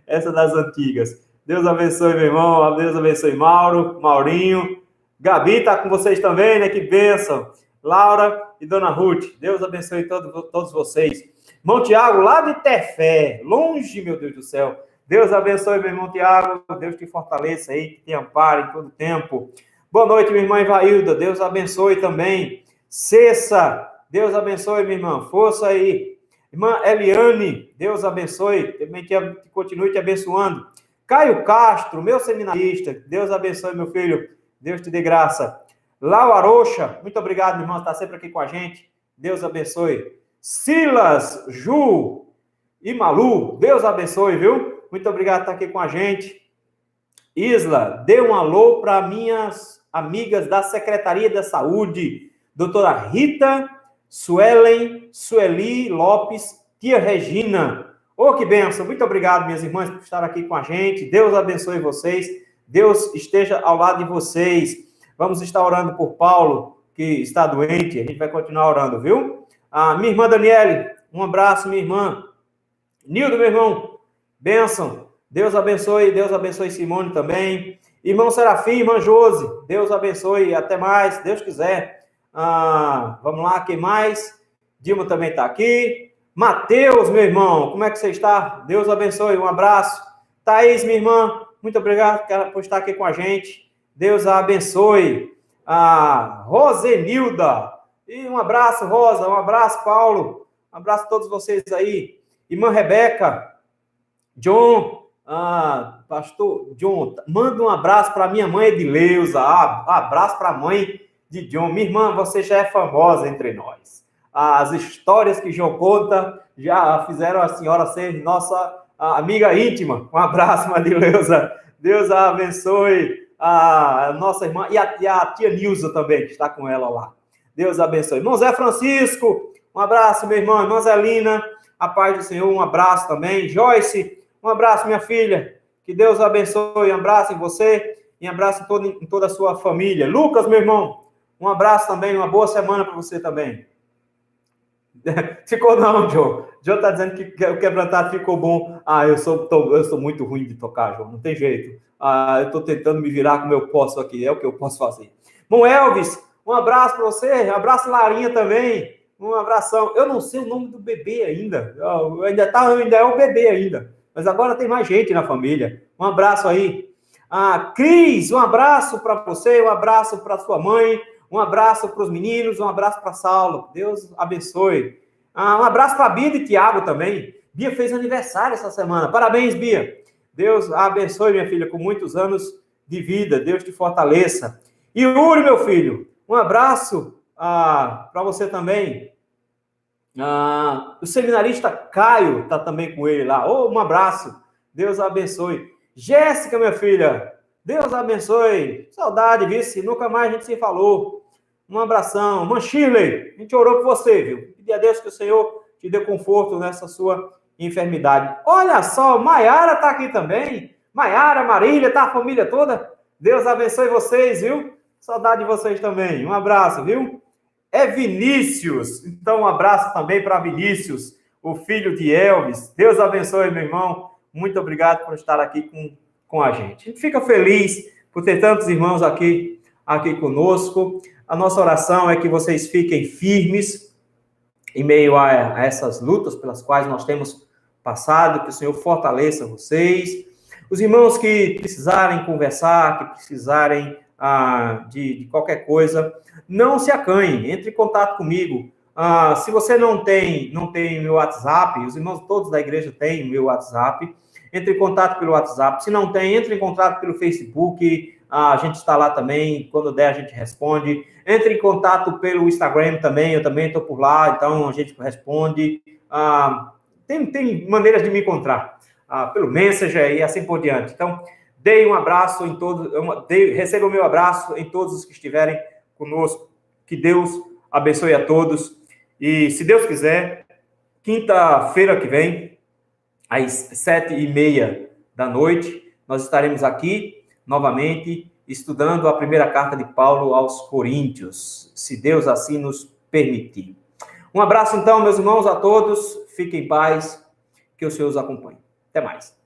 Essa é das antigas. Deus abençoe, meu irmão. Deus abençoe, Mauro, Maurinho. Gabi tá com vocês também, né? Que bênção. Laura e Dona Ruth. Deus abençoe todos vocês. Irmão Tiago, lá de Tefé. Longe, meu Deus do céu. Deus abençoe, meu irmão Tiago. Deus te fortaleça aí, que te ampare em todo tempo. Boa noite, minha irmã Ivailda. Deus abençoe também. Cessa, Deus abençoe, minha irmã. Força aí. Irmã Eliane, Deus abençoe. Também continue te abençoando. Caio Castro, meu seminarista. Deus abençoe, meu filho. Deus te dê graça. Lau Arocha, muito obrigado, meu irmão. Está sempre aqui com a gente. Deus abençoe. Silas, Ju e Malu, Deus abençoe, viu? Muito obrigado por estar aqui com a gente. Isla, dê um alô para minhas amigas da Secretaria da Saúde, doutora Rita, Sueli Lopes, tia Regina. Oh, que bênção. Muito obrigado, minhas irmãs, por estar aqui com a gente. Deus abençoe vocês. Deus esteja ao lado de vocês. Vamos estar orando por Paulo, que está doente. A gente vai continuar orando, viu? Minha irmã Daniele, um abraço, minha irmã. Nildo, meu irmão, bênção. Deus abençoe Simone também. Irmão Serafim, irmã Josi, Deus abençoe. Até mais, Deus quiser. Vamos lá, quem mais? Dilma também está aqui. Mateus, meu irmão, como é que você está? Deus abençoe, um abraço. Thaís, minha irmã, muito obrigado por estar aqui com a gente. Deus a abençoe. Rosenilda. E um abraço, Rosa. Um abraço, Paulo. Um abraço a todos vocês aí. Irmã Rebeca. John, pastor John, manda um abraço para minha mãe Edileuza. Abraço para a mãe de John. Minha irmã, você já é famosa entre nós. As histórias que João conta já fizeram a senhora ser nossa amiga íntima. Um abraço, Edileuza. Deus a abençoe a nossa irmã e a tia Nilza também, que está com ela lá. Deus abençoe. Irmão Zé Francisco, um abraço, meu irmão. Irmã Zelina, a paz do Senhor, um abraço também. Joyce, um abraço, minha filha. Que Deus abençoe. Um abraço em você e um abraço em toda a sua família. Lucas, meu irmão, um abraço também. Uma boa semana para você também. Ficou não, João. João está dizendo que o quebrantado ficou bom. Eu sou muito ruim de tocar, João. Não tem jeito. Eu estou tentando me virar como eu posso aqui. É o que eu posso fazer. Bom, Elvis, um abraço para você. Um abraço, Larinha, também. Um abração. Eu não sei o nome do bebê ainda. Ainda é o bebê ainda. Mas agora tem mais gente na família. Um abraço aí. Cris, um abraço para você. Um abraço para sua mãe. Um abraço para os meninos, um abraço para Saulo. Deus abençoe. Um abraço para a Bia e Tiago também. Bia fez aniversário essa semana. Parabéns, Bia. Deus abençoe, minha filha, com muitos anos de vida. Deus te fortaleça. E Yuri, meu filho, um abraço para você também. O seminarista Caio está também com ele lá. Um abraço. Deus abençoe. Jéssica, minha filha, Deus abençoe. Saudade, vice. Nunca mais a gente se falou. Um abração. Irmã Shirley, a gente orou por você, viu? Pedi a Deus que o Senhor te dê conforto nessa sua enfermidade. Olha só, Maiara está aqui também. Maiara, Marília, tá a família toda. Deus abençoe vocês, viu? Saudade de vocês também. Um abraço, viu? É Vinícius. Então, um abraço também para Vinícius, o filho de Elvis. Deus abençoe, meu irmão. Muito obrigado por estar aqui com a gente. A gente fica feliz por ter tantos irmãos aqui conosco. A nossa oração é que vocês fiquem firmes em meio a essas lutas pelas quais nós temos passado, que o Senhor fortaleça vocês. Os irmãos que precisarem conversar, que precisarem de qualquer coisa, não se acanhem, entre em contato comigo. Se você não tem meu WhatsApp, os irmãos todos da igreja têm o meu WhatsApp, entre em contato pelo WhatsApp. Se não tem, entre em contato pelo Facebook, a gente está lá também, quando der a gente responde. Entre em contato pelo Instagram também, eu também estou por lá, então a gente responde. Tem maneiras de me encontrar, pelo Messenger e assim por diante. Então, dei um abraço em todos, receba o meu abraço em todos os que estiverem conosco. Que Deus abençoe a todos. E, se Deus quiser, quinta-feira que vem, às 7h30 da noite, nós estaremos aqui, novamente, estudando a primeira carta de Paulo aos Coríntios, se Deus assim nos permitir. Um abraço, então, meus irmãos, a todos. Fiquem em paz. Que o Senhor os acompanhe. Até mais.